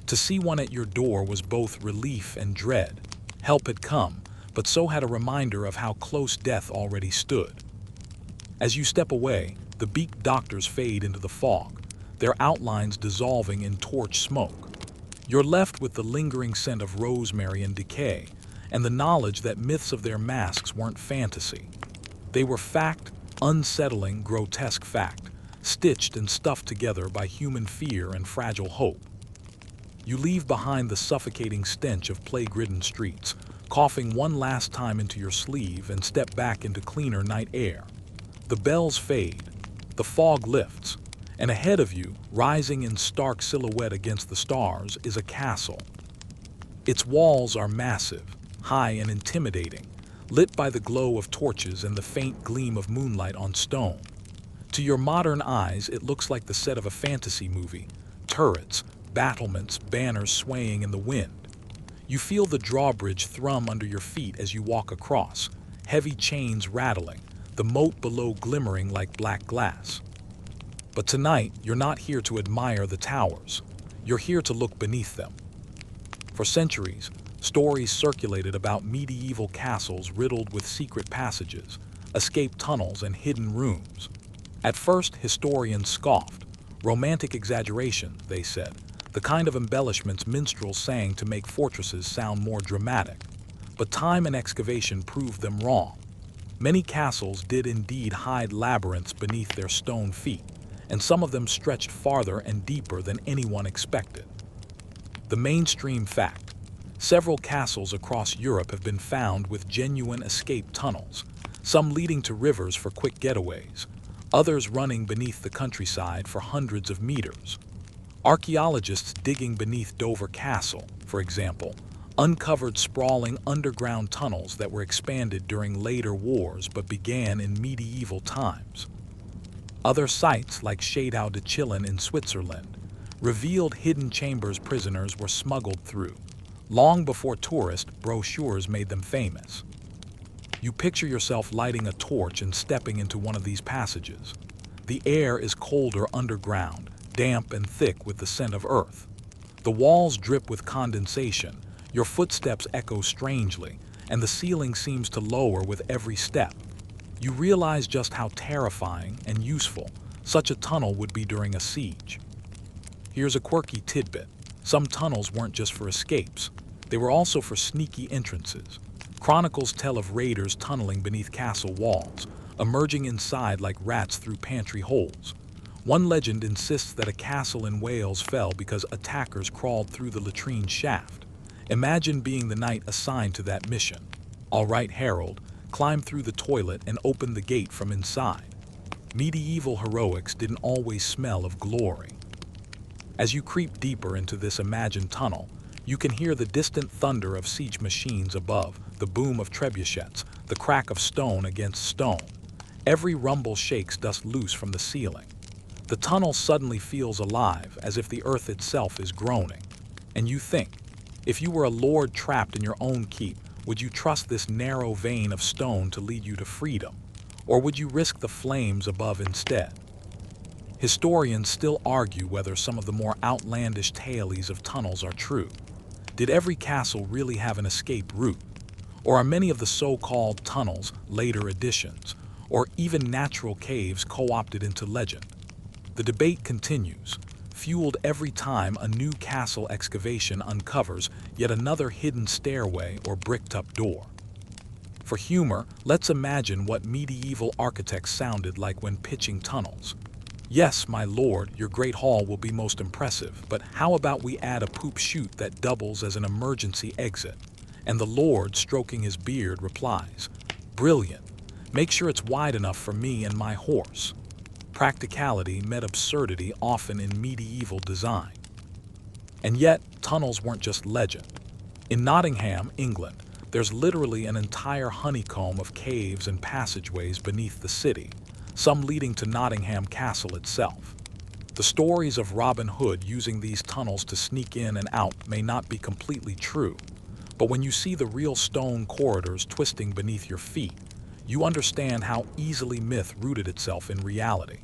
To see one at your door was both relief and dread. Help had come, but so had a reminder of how close death already stood. As you step away, the beaked doctors fade into the fog, their outlines dissolving in torch smoke. You're left with the lingering scent of rosemary and decay, and the knowledge that myths of their masks weren't fantasy. They were fact, unsettling, grotesque fact, stitched and stuffed together by human fear and fragile hope. You leave behind the suffocating stench of plague-ridden streets, coughing one last time into your sleeve, and step back into cleaner night air. The bells fade, the fog lifts, and ahead of you, rising in stark silhouette against the stars, is a castle. Its walls are massive, high and intimidating, lit by the glow of torches and the faint gleam of moonlight on stone. To your modern eyes, it looks like the set of a fantasy movie, turrets, battlements, banners swaying in the wind. You feel the drawbridge thrum under your feet as you walk across, heavy chains rattling, the moat below glimmering like black glass. But tonight, you're not here to admire the towers. You're here to look beneath them. For centuries, stories circulated about medieval castles riddled with secret passages, escape tunnels, and hidden rooms. At first, historians scoffed. Romantic exaggeration, they said, the kind of embellishments minstrels sang to make fortresses sound more dramatic. But time and excavation proved them wrong. Many castles did indeed hide labyrinths beneath their stone feet, and some of them stretched farther and deeper than anyone expected. The mainstream fact: several castles across Europe have been found with genuine escape tunnels, some leading to rivers for quick getaways, others running beneath the countryside for hundreds of meters. Archaeologists digging beneath Dover Castle, for example, uncovered sprawling underground tunnels that were expanded during later wars but began in medieval times. Other sites, like Schadau de Chillon in Switzerland, revealed hidden chambers prisoners were smuggled through, long before tourist brochures made them famous. You picture yourself lighting a torch and stepping into one of these passages. The air is colder underground, damp and thick with the scent of earth. The walls drip with condensation, your footsteps echo strangely, and the ceiling seems to lower with every step. You realize just how terrifying and useful such a tunnel would be during a siege. Here's a quirky tidbit. Some tunnels weren't just for escapes. They were also for sneaky entrances. Chronicles tell of raiders tunneling beneath castle walls, emerging inside like rats through pantry holes. One legend insists that a castle in Wales fell because attackers crawled through the latrine shaft. Imagine being the knight assigned to that mission. All right, Harold, climb through the toilet and open the gate from inside. Medieval heroics didn't always smell of glory. As you creep deeper into this imagined tunnel, you can hear the distant thunder of siege machines above, the boom of trebuchets, the crack of stone against stone. Every rumble shakes dust loose from the ceiling. The tunnel suddenly feels alive, as if the earth itself is groaning. And you think, if you were a lord trapped in your own keep, would you trust this narrow vein of stone to lead you to freedom? Or would you risk the flames above instead? Historians still argue whether some of the more outlandish tales of tunnels are true. Did every castle really have an escape route? Or are many of the so-called tunnels later additions, or even natural caves co-opted into legend? The debate continues, fueled every time a new castle excavation uncovers yet another hidden stairway or bricked-up door. For humor, let's imagine what medieval architects sounded like when pitching tunnels. Yes, my lord, your great hall will be most impressive, but how about we add a poop chute that doubles as an emergency exit? And the lord, stroking his beard, replies, brilliant. Make sure it's wide enough for me and my horse. Practicality met absurdity often in medieval design. And yet, tunnels weren't just legend. In Nottingham, England, there's literally an entire honeycomb of caves and passageways beneath the city, some leading to Nottingham Castle itself. The stories of Robin Hood using these tunnels to sneak in and out may not be completely true, but when you see the real stone corridors twisting beneath your feet, you understand how easily myth rooted itself in reality.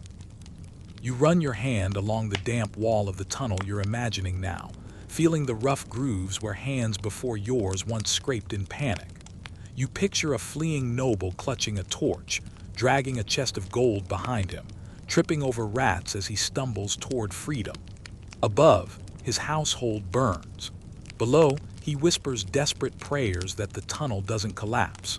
You run your hand along the damp wall of the tunnel you're imagining now, feeling the rough grooves where hands before yours once scraped in panic. You picture a fleeing noble clutching a torch, dragging a chest of gold behind him, tripping over rats as he stumbles toward freedom. Above, his household burns. Below, he whispers desperate prayers that the tunnel doesn't collapse.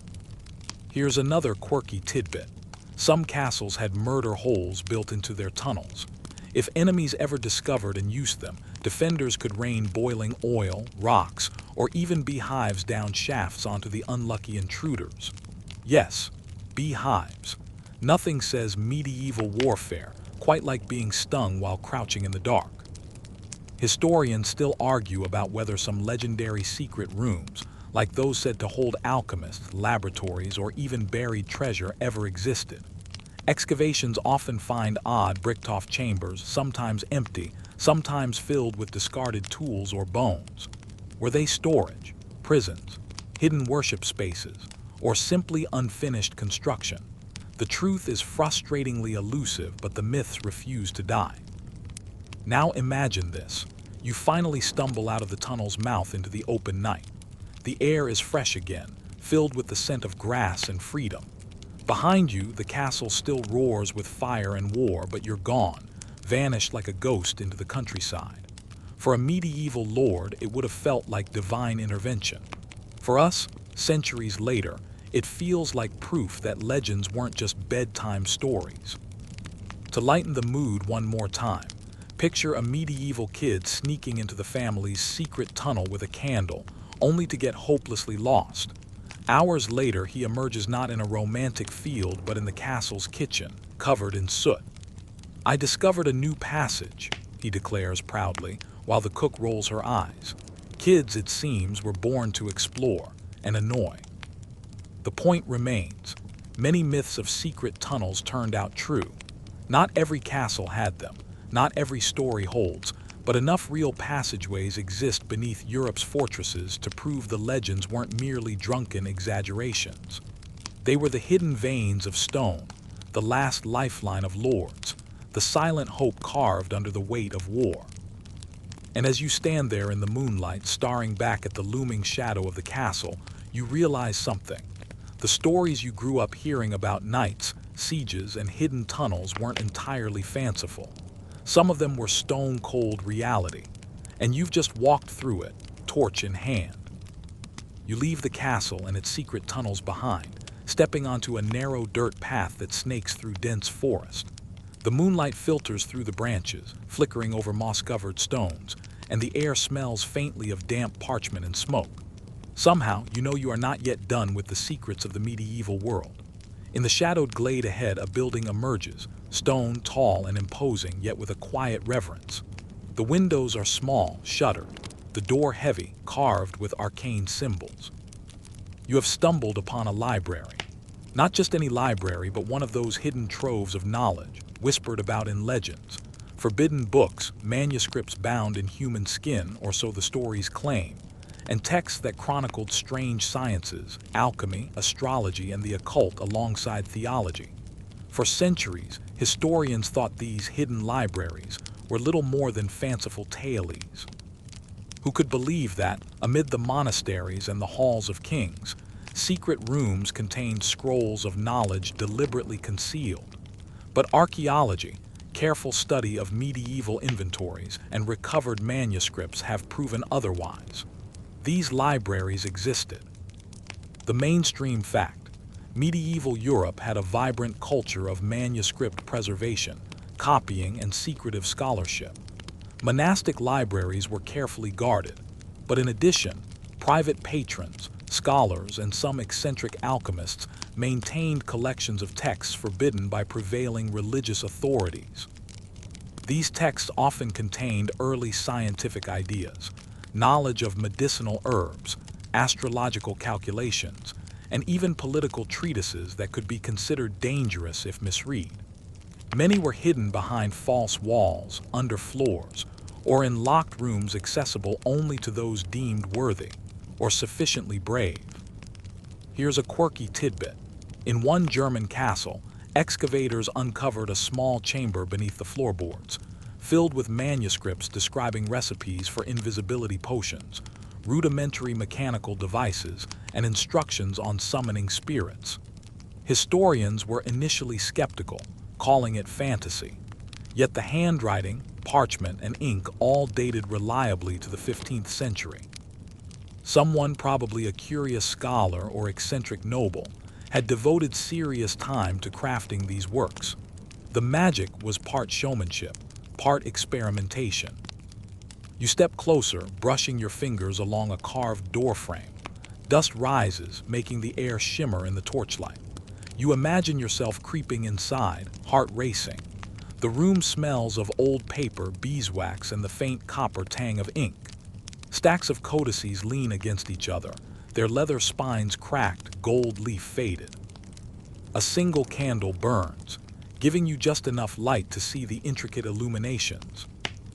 Here's another quirky tidbit. Some castles had murder holes built into their tunnels. If enemies ever discovered and used them, defenders could rain boiling oil, rocks, or even beehives down shafts onto the unlucky intruders. Yes, beehives. Nothing says medieval warfare quite like being stung while crouching in the dark. Historians still argue about whether some legendary secret rooms, like those said to hold alchemists, laboratories, or even buried treasure, ever existed. Excavations often find odd bricked-off chambers, sometimes empty, sometimes filled with discarded tools or bones. Were they storage, prisons, hidden worship spaces, or simply unfinished construction? The truth is frustratingly elusive, but the myths refuse to die. Now imagine this. You finally stumble out of the tunnel's mouth into the open night. The air is fresh again, filled with the scent of grass and freedom. Behind you, the castle still roars with fire and war, but you're gone, vanished like a ghost into the countryside. For a medieval lord, it would have felt like divine intervention. For us, centuries later, it feels like proof that legends weren't just bedtime stories. To lighten the mood one more time, picture a medieval kid sneaking into the family's secret tunnel with a candle, only to get hopelessly lost. Hours later, he emerges not in a romantic field, but in the castle's kitchen, covered in soot. "I discovered a new passage," he declares proudly, while the cook rolls her eyes. Kids, it seems, were born to explore and annoy. The point remains. Many myths of secret tunnels turned out true. Not every castle had them, not every story holds, but enough real passageways exist beneath Europe's fortresses to prove the legends weren't merely drunken exaggerations. They were the hidden veins of stone, the last lifeline of lords, the silent hope carved under the weight of war. And as you stand there in the moonlight, staring back at the looming shadow of the castle, you realize something. The stories you grew up hearing about knights, sieges, and hidden tunnels weren't entirely fanciful. Some of them were stone-cold reality, and you've just walked through it, torch in hand. You leave the castle and its secret tunnels behind, stepping onto a narrow dirt path that snakes through dense forest. The moonlight filters through the branches, flickering over moss-covered stones, and the air smells faintly of damp parchment and smoke. Somehow, you know you are not yet done with the secrets of the medieval world. In the shadowed glade ahead, a building emerges, stone, tall and imposing, yet with a quiet reverence. The windows are small, shuttered, the door heavy, carved with arcane symbols. You have stumbled upon a library. Not just any library, but one of those hidden troves of knowledge, whispered about in legends. Forbidden books, manuscripts bound in human skin, or so the stories claim, and texts that chronicled strange sciences, alchemy, astrology, and the occult alongside theology. For centuries, historians thought these hidden libraries were little more than fanciful tales. Who could believe that, amid the monasteries and the halls of kings, secret rooms contained scrolls of knowledge deliberately concealed? But archaeology, Careful study of medieval inventories and recovered manuscripts have proven otherwise. These libraries existed. The mainstream fact: medieval Europe had a vibrant culture of manuscript preservation, copying, and secretive scholarship. Monastic libraries were carefully guarded, but in addition, private patrons, scholars, and some eccentric alchemists maintained collections of texts forbidden by prevailing religious authorities. These texts often contained early scientific ideas, knowledge of medicinal herbs, astrological calculations, and even political treatises that could be considered dangerous if misread. Many were hidden behind false walls, under floors, or in locked rooms accessible only to those deemed worthy or sufficiently brave. Here's a quirky tidbit. In one German castle, excavators uncovered a small chamber beneath the floorboards, filled with manuscripts describing recipes for invisibility potions, rudimentary mechanical devices, and instructions on summoning spirits. Historians were initially skeptical, calling it fantasy. Yet the handwriting, parchment, and ink all dated reliably to the 15th century. Someone, probably a curious scholar or eccentric noble, had devoted serious time to crafting these works. The magic was part showmanship, part experimentation. You step closer, brushing your fingers along a carved door frame. Dust rises, making the air shimmer in the torchlight. You imagine yourself creeping inside, heart racing. The room smells of old paper, beeswax, and the faint copper tang of ink. Stacks of codices lean against each other, their leather spines cracked, gold leaf faded. A single candle burns, giving you just enough light to see the intricate illuminations.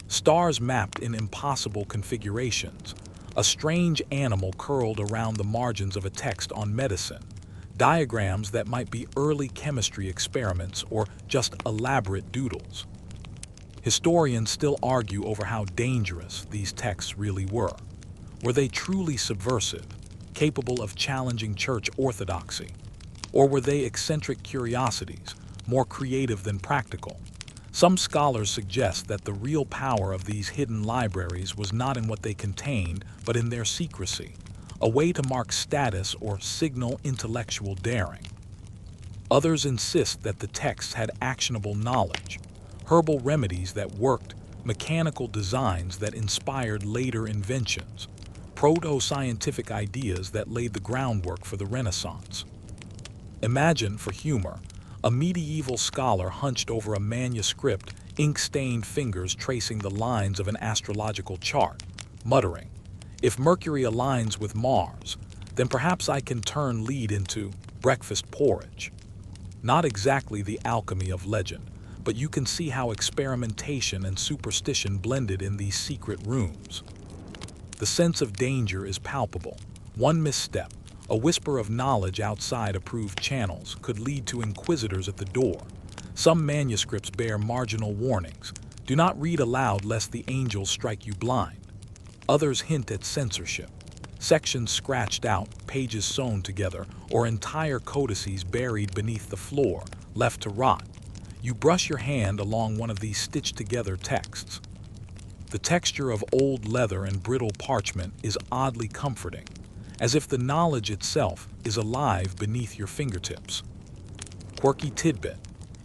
Stars mapped in impossible configurations, a strange animal curled around the margins of a text on medicine, diagrams that might be early chemistry experiments or just elaborate doodles. Historians still argue over how dangerous these texts really were. Were they truly subversive, capable of challenging church orthodoxy? Or were they eccentric curiosities, more creative than practical? Some scholars suggest that the real power of these hidden libraries was not in what they contained, but in their secrecy, a way to mark status or signal intellectual daring. Others insist that the texts had actionable knowledge, herbal remedies that worked, mechanical designs that inspired later inventions, proto-scientific ideas that laid the groundwork for the Renaissance. Imagine, for humor, a medieval scholar hunched over a manuscript, ink-stained fingers tracing the lines of an astrological chart, muttering, "If Mercury aligns with Mars, then perhaps I can turn lead into breakfast porridge." Not exactly the alchemy of legend, but you can see how experimentation and superstition blended in these secret rooms. The sense of danger is palpable. One misstep, a whisper of knowledge outside approved channels, could lead to inquisitors at the door. Some manuscripts bear marginal warnings. Do not read aloud lest the angels strike you blind. Others hint at censorship. Sections scratched out, pages sewn together, or entire codices buried beneath the floor, left to rot. You brush your hand along one of these stitched-together texts. The texture of old leather and brittle parchment is oddly comforting, as if the knowledge itself is alive beneath your fingertips. Quirky tidbit: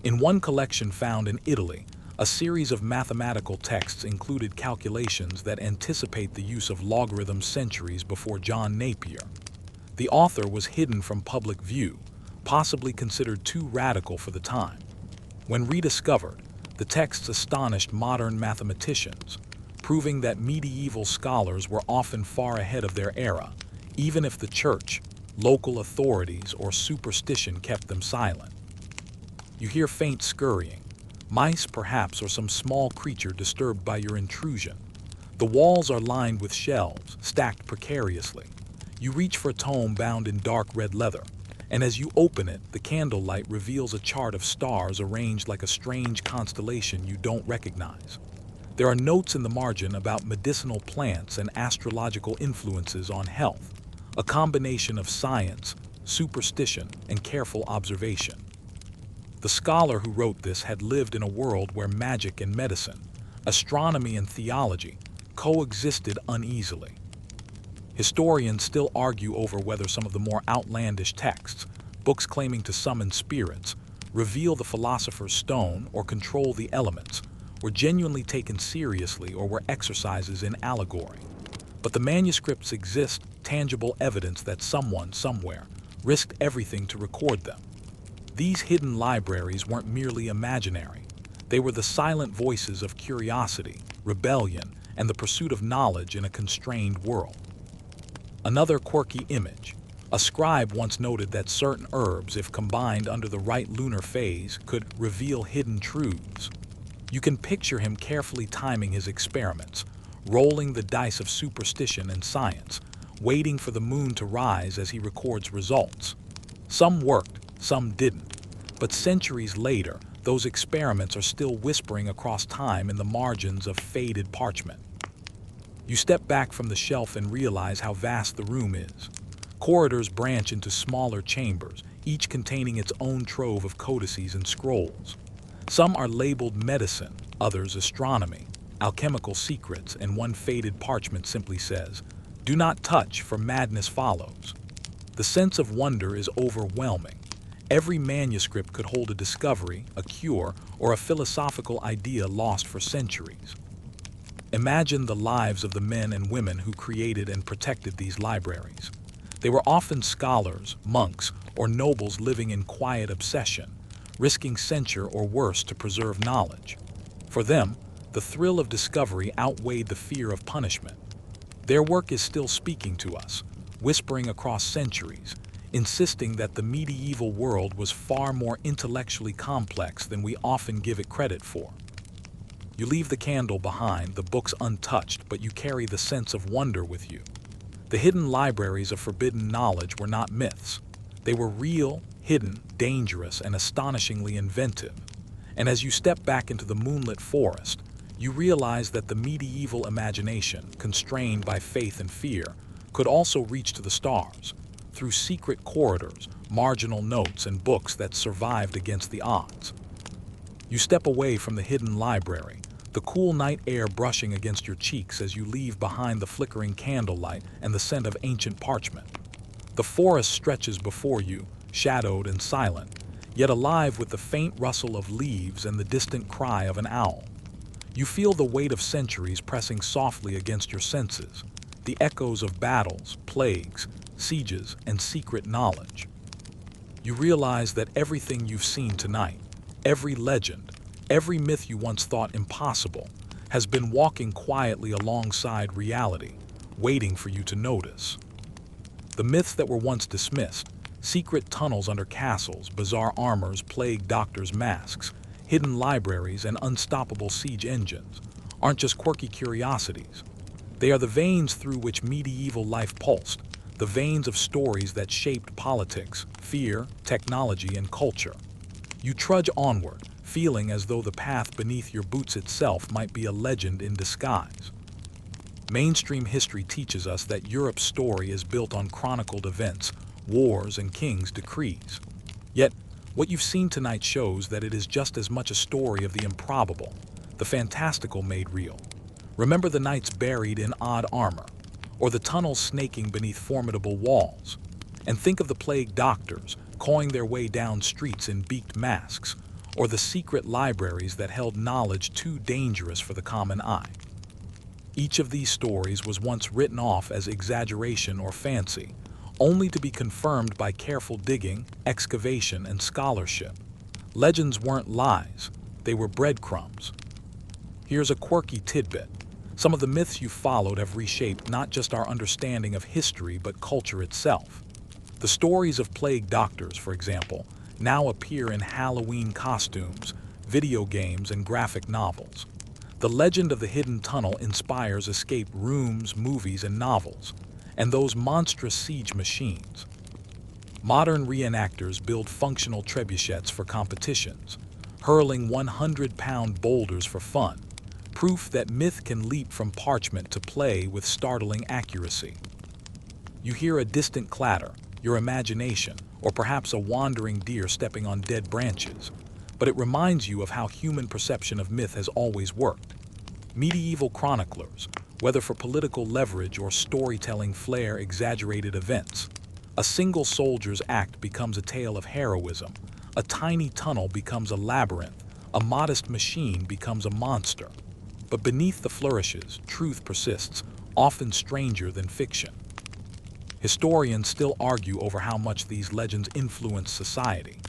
in one collection found in Italy, a series of mathematical texts included calculations that anticipate the use of logarithms centuries before John Napier. The author was hidden from public view, possibly considered too radical for the time. When rediscovered, the texts astonished modern mathematicians, proving that medieval scholars were often far ahead of their era, even if the church, local authorities, or superstition kept them silent. You hear faint scurrying, mice perhaps, or some small creature disturbed by your intrusion. The walls are lined with shelves, stacked precariously. You reach for a tome bound in dark red leather, and as you open it, the candlelight reveals a chart of stars arranged like a strange constellation you don't recognize. There are notes in the margin about medicinal plants and astrological influences on health, a combination of science, superstition, and careful observation. The scholar who wrote this had lived in a world where magic and medicine, astronomy and theology, coexisted uneasily. Historians still argue over whether some of the more outlandish texts, books claiming to summon spirits, reveal the philosopher's stone, or control the elements, were genuinely taken seriously or were exercises in allegory. But the manuscripts exist, tangible evidence that someone, somewhere, risked everything to record them. These hidden libraries weren't merely imaginary. They were the silent voices of curiosity, rebellion, and the pursuit of knowledge in a constrained world. Another quirky image. A scribe once noted that certain herbs, if combined under the right lunar phase, could reveal hidden truths. You can picture him carefully timing his experiments, rolling the dice of superstition and science, waiting for the moon to rise as he records results. Some worked, some didn't. But centuries later, those experiments are still whispering across time in the margins of faded parchment. You step back from the shelf and realize how vast the room is. Corridors branch into smaller chambers, each containing its own trove of codices and scrolls. Some are labeled medicine, others astronomy, alchemical secrets, and one faded parchment simply says, "Do not touch, for madness follows." The sense of wonder is overwhelming. Every manuscript could hold a discovery, a cure, or a philosophical idea lost for centuries. Imagine the lives of the men and women who created and protected these libraries. They were often scholars, monks, or nobles living in quiet obsession, risking censure or worse to preserve knowledge. For them, the thrill of discovery outweighed the fear of punishment. Their work is still speaking to us, whispering across centuries, insisting that the medieval world was far more intellectually complex than we often give it credit for. You leave the candle behind, the books untouched, but you carry the sense of wonder with you. The hidden libraries of forbidden knowledge were not myths. They were real, hidden, dangerous, and astonishingly inventive. And as you step back into the moonlit forest, you realize that the medieval imagination, constrained by faith and fear, could also reach to the stars, through secret corridors, marginal notes, and books that survived against the odds. You step away from the hidden library, the cool night air brushing against your cheeks as you leave behind the flickering candlelight and the scent of ancient parchment. The forest stretches before you, shadowed and silent, yet alive with the faint rustle of leaves and the distant cry of an owl. You feel the weight of centuries pressing softly against your senses, the echoes of battles, plagues, sieges, and secret knowledge. You realize that everything you've seen tonight, every legend, every myth you once thought impossible, has been walking quietly alongside reality, waiting for you to notice. The myths that were once dismissed, secret tunnels under castles, bizarre armors, plague doctors' masks, hidden libraries, and unstoppable siege engines, aren't just quirky curiosities. They are the veins through which medieval life pulsed, the veins of stories that shaped politics, fear, technology, and culture. You trudge onward, feeling as though the path beneath your boots itself might be a legend in disguise. Mainstream history teaches us that Europe's story is built on chronicled events, wars, and kings' decrees. Yet, what you've seen tonight shows that it is just as much a story of the improbable, the fantastical made real. Remember the knights buried in odd armor, or the tunnels snaking beneath formidable walls. And think of the plague doctors clawing their way down streets in beaked masks, or the secret libraries that held knowledge too dangerous for the common eye. Each of these stories was once written off as exaggeration or fancy, only to be confirmed by careful digging, excavation, and scholarship. Legends weren't lies, they were breadcrumbs. Here's a quirky tidbit. Some of the myths you followed have reshaped not just our understanding of history, but culture itself. The stories of plague doctors, for example, now appear in Halloween costumes, video games, and graphic novels. The legend of the hidden tunnel inspires escape rooms, movies, and novels, and those monstrous siege machines. Modern reenactors build functional trebuchets for competitions, hurling 100-pound boulders for fun, proof that myth can leap from parchment to play with startling accuracy. You hear a distant clatter, your imagination, or perhaps a wandering deer stepping on dead branches, but it reminds you of how human perception of myth has always worked. Medieval chroniclers, whether for political leverage or storytelling flair, exaggerated events. A single soldier's act becomes a tale of heroism, a tiny tunnel becomes a labyrinth, a modest machine becomes a monster. But beneath the flourishes, truth persists, often stranger than fiction. Historians still argue over how much these legends influence society.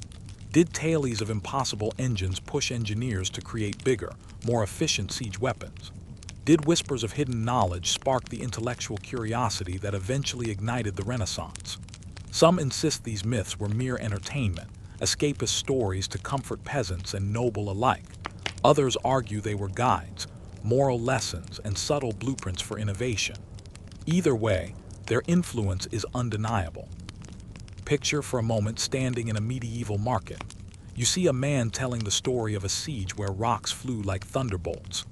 Did tales of impossible engines push engineers to create bigger, more efficient siege weapons? Did whispers of hidden knowledge spark the intellectual curiosity that eventually ignited the Renaissance? Some insist these myths were mere entertainment, escapist stories to comfort peasants and noble alike. Others argue they were guides, moral lessons, and subtle blueprints for innovation. Either way, their influence is undeniable. Picture for a moment standing in a medieval market. You see a man telling the story of a siege where rocks flew like thunderbolts.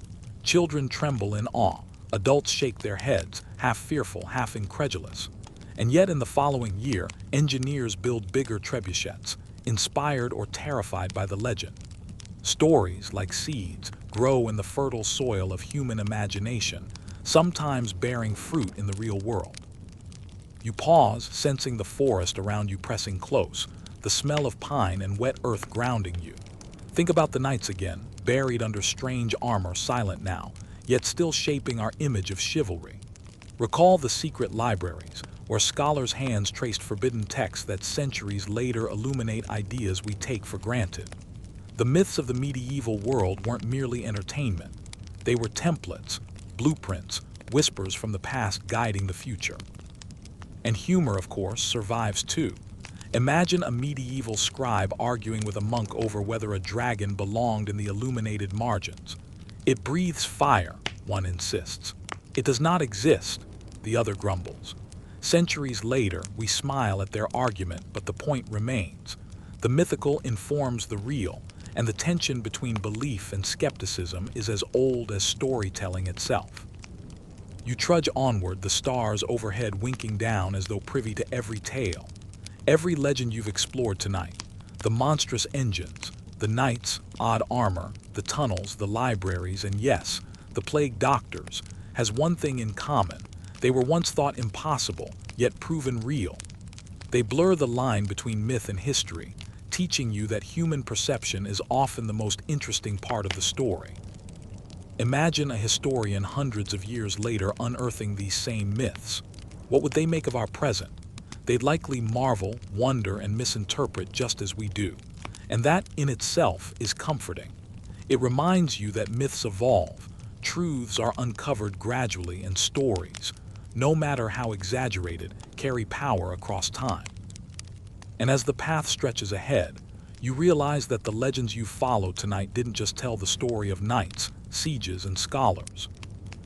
Children tremble in awe, adults shake their heads, half fearful, half incredulous. And yet in the following year, engineers build bigger trebuchets, inspired or terrified by the legend. Stories, like seeds, grow in the fertile soil of human imagination, sometimes bearing fruit in the real world. You pause, sensing the forest around you pressing close, the smell of pine and wet earth grounding you. Think about the knights again, buried under strange armor, silent now, yet still shaping our image of chivalry. Recall the secret libraries, where scholars' hands traced forbidden texts that centuries later illuminate ideas we take for granted. The myths of the medieval world weren't merely entertainment. They were templates, blueprints, whispers from the past guiding the future. And humor, of course, survives too. Imagine a medieval scribe arguing with a monk over whether a dragon belonged in the illuminated margins. It breathes fire, one insists. It does not exist, the other grumbles. Centuries later, we smile at their argument, but the point remains. The mythical informs the real, and the tension between belief and skepticism is as old as storytelling itself. You trudge onward, the stars overhead winking down as though privy to every tale. Every legend you've explored tonight, the monstrous engines, the knights, odd armor, the tunnels, the libraries, and yes, the plague doctors, has one thing in common. They were once thought impossible, yet proven real. They blur the line between myth and history, teaching you that human perception is often the most interesting part of the story. Imagine a historian hundreds of years later unearthing these same myths. What would they make of our present? They'd likely marvel, wonder, and misinterpret just as we do. And that in itself is comforting. It reminds you that myths evolve, truths are uncovered gradually, and stories, no matter how exaggerated, carry power across time. And as the path stretches ahead, you realize that the legends you followed tonight didn't just tell the story of knights, sieges, and scholars.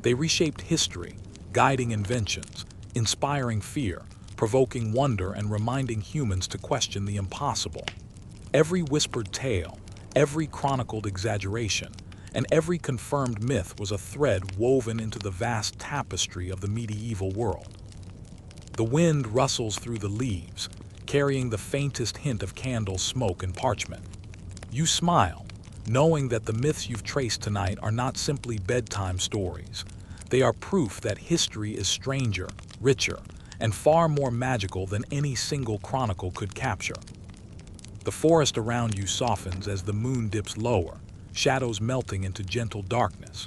They reshaped history, guiding inventions, inspiring fear, provoking wonder, and reminding humans to question the impossible. Every whispered tale, every chronicled exaggeration, and every confirmed myth was a thread woven into the vast tapestry of the medieval world. The wind rustles through the leaves, carrying the faintest hint of candle smoke and parchment. You smile, knowing that the myths you've traced tonight are not simply bedtime stories. They are proof that history is stranger, richer, and far more magical than any single chronicle could capture. The forest around you softens as the moon dips lower, shadows melting into gentle darkness.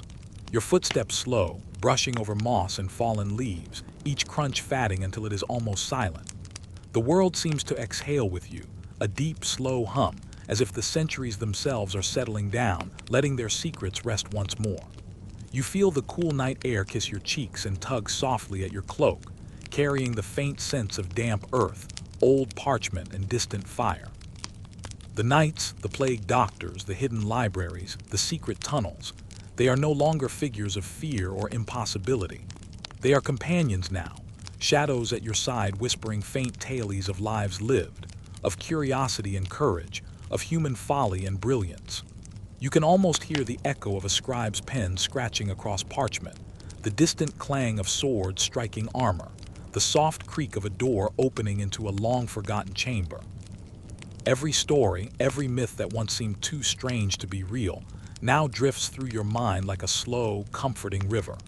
Your footsteps slow, brushing over moss and fallen leaves, each crunch fatting until it is almost silent. The world seems to exhale with you, a deep, slow hum, as if the centuries themselves are settling down, letting their secrets rest once more. You feel the cool night air kiss your cheeks and tug softly at your cloak, carrying the faint sense of damp earth, old parchment, and distant fire. The knights, the plague doctors, the hidden libraries, the secret tunnels, they are no longer figures of fear or impossibility. They are companions now, shadows at your side whispering faint tales of lives lived, of curiosity and courage, of human folly and brilliance. You can almost hear the echo of a scribe's pen scratching across parchment, the distant clang of swords striking armor, the soft creak of a door opening into a long-forgotten chamber. Every story, every myth that once seemed too strange to be real, now drifts through your mind like a slow, comforting river.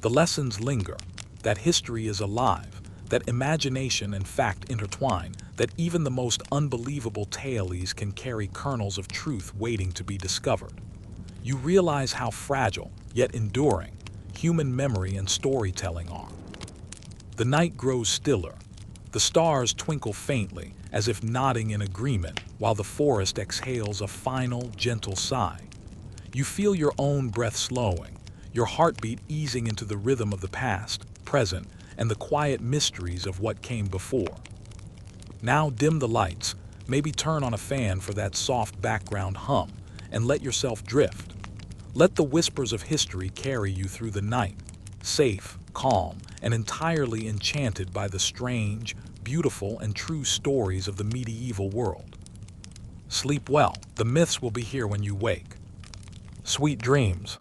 The lessons linger, that history is alive, that imagination and fact intertwine, that even the most unbelievable tales can carry kernels of truth waiting to be discovered. You realize how fragile, yet enduring, human memory and storytelling are. The night grows stiller. The stars twinkle faintly, as if nodding in agreement, while the forest exhales a final, gentle sigh. You feel your own breath slowing, your heartbeat easing into the rhythm of the past, present, and the quiet mysteries of what came before. Now dim the lights, maybe turn on a fan for that soft background hum, and let yourself drift. Let the whispers of history carry you through the night, safe, calm, and entirely enchanted by the strange, beautiful, and true stories of the medieval world. Sleep well, the myths will be here when you wake. Sweet dreams.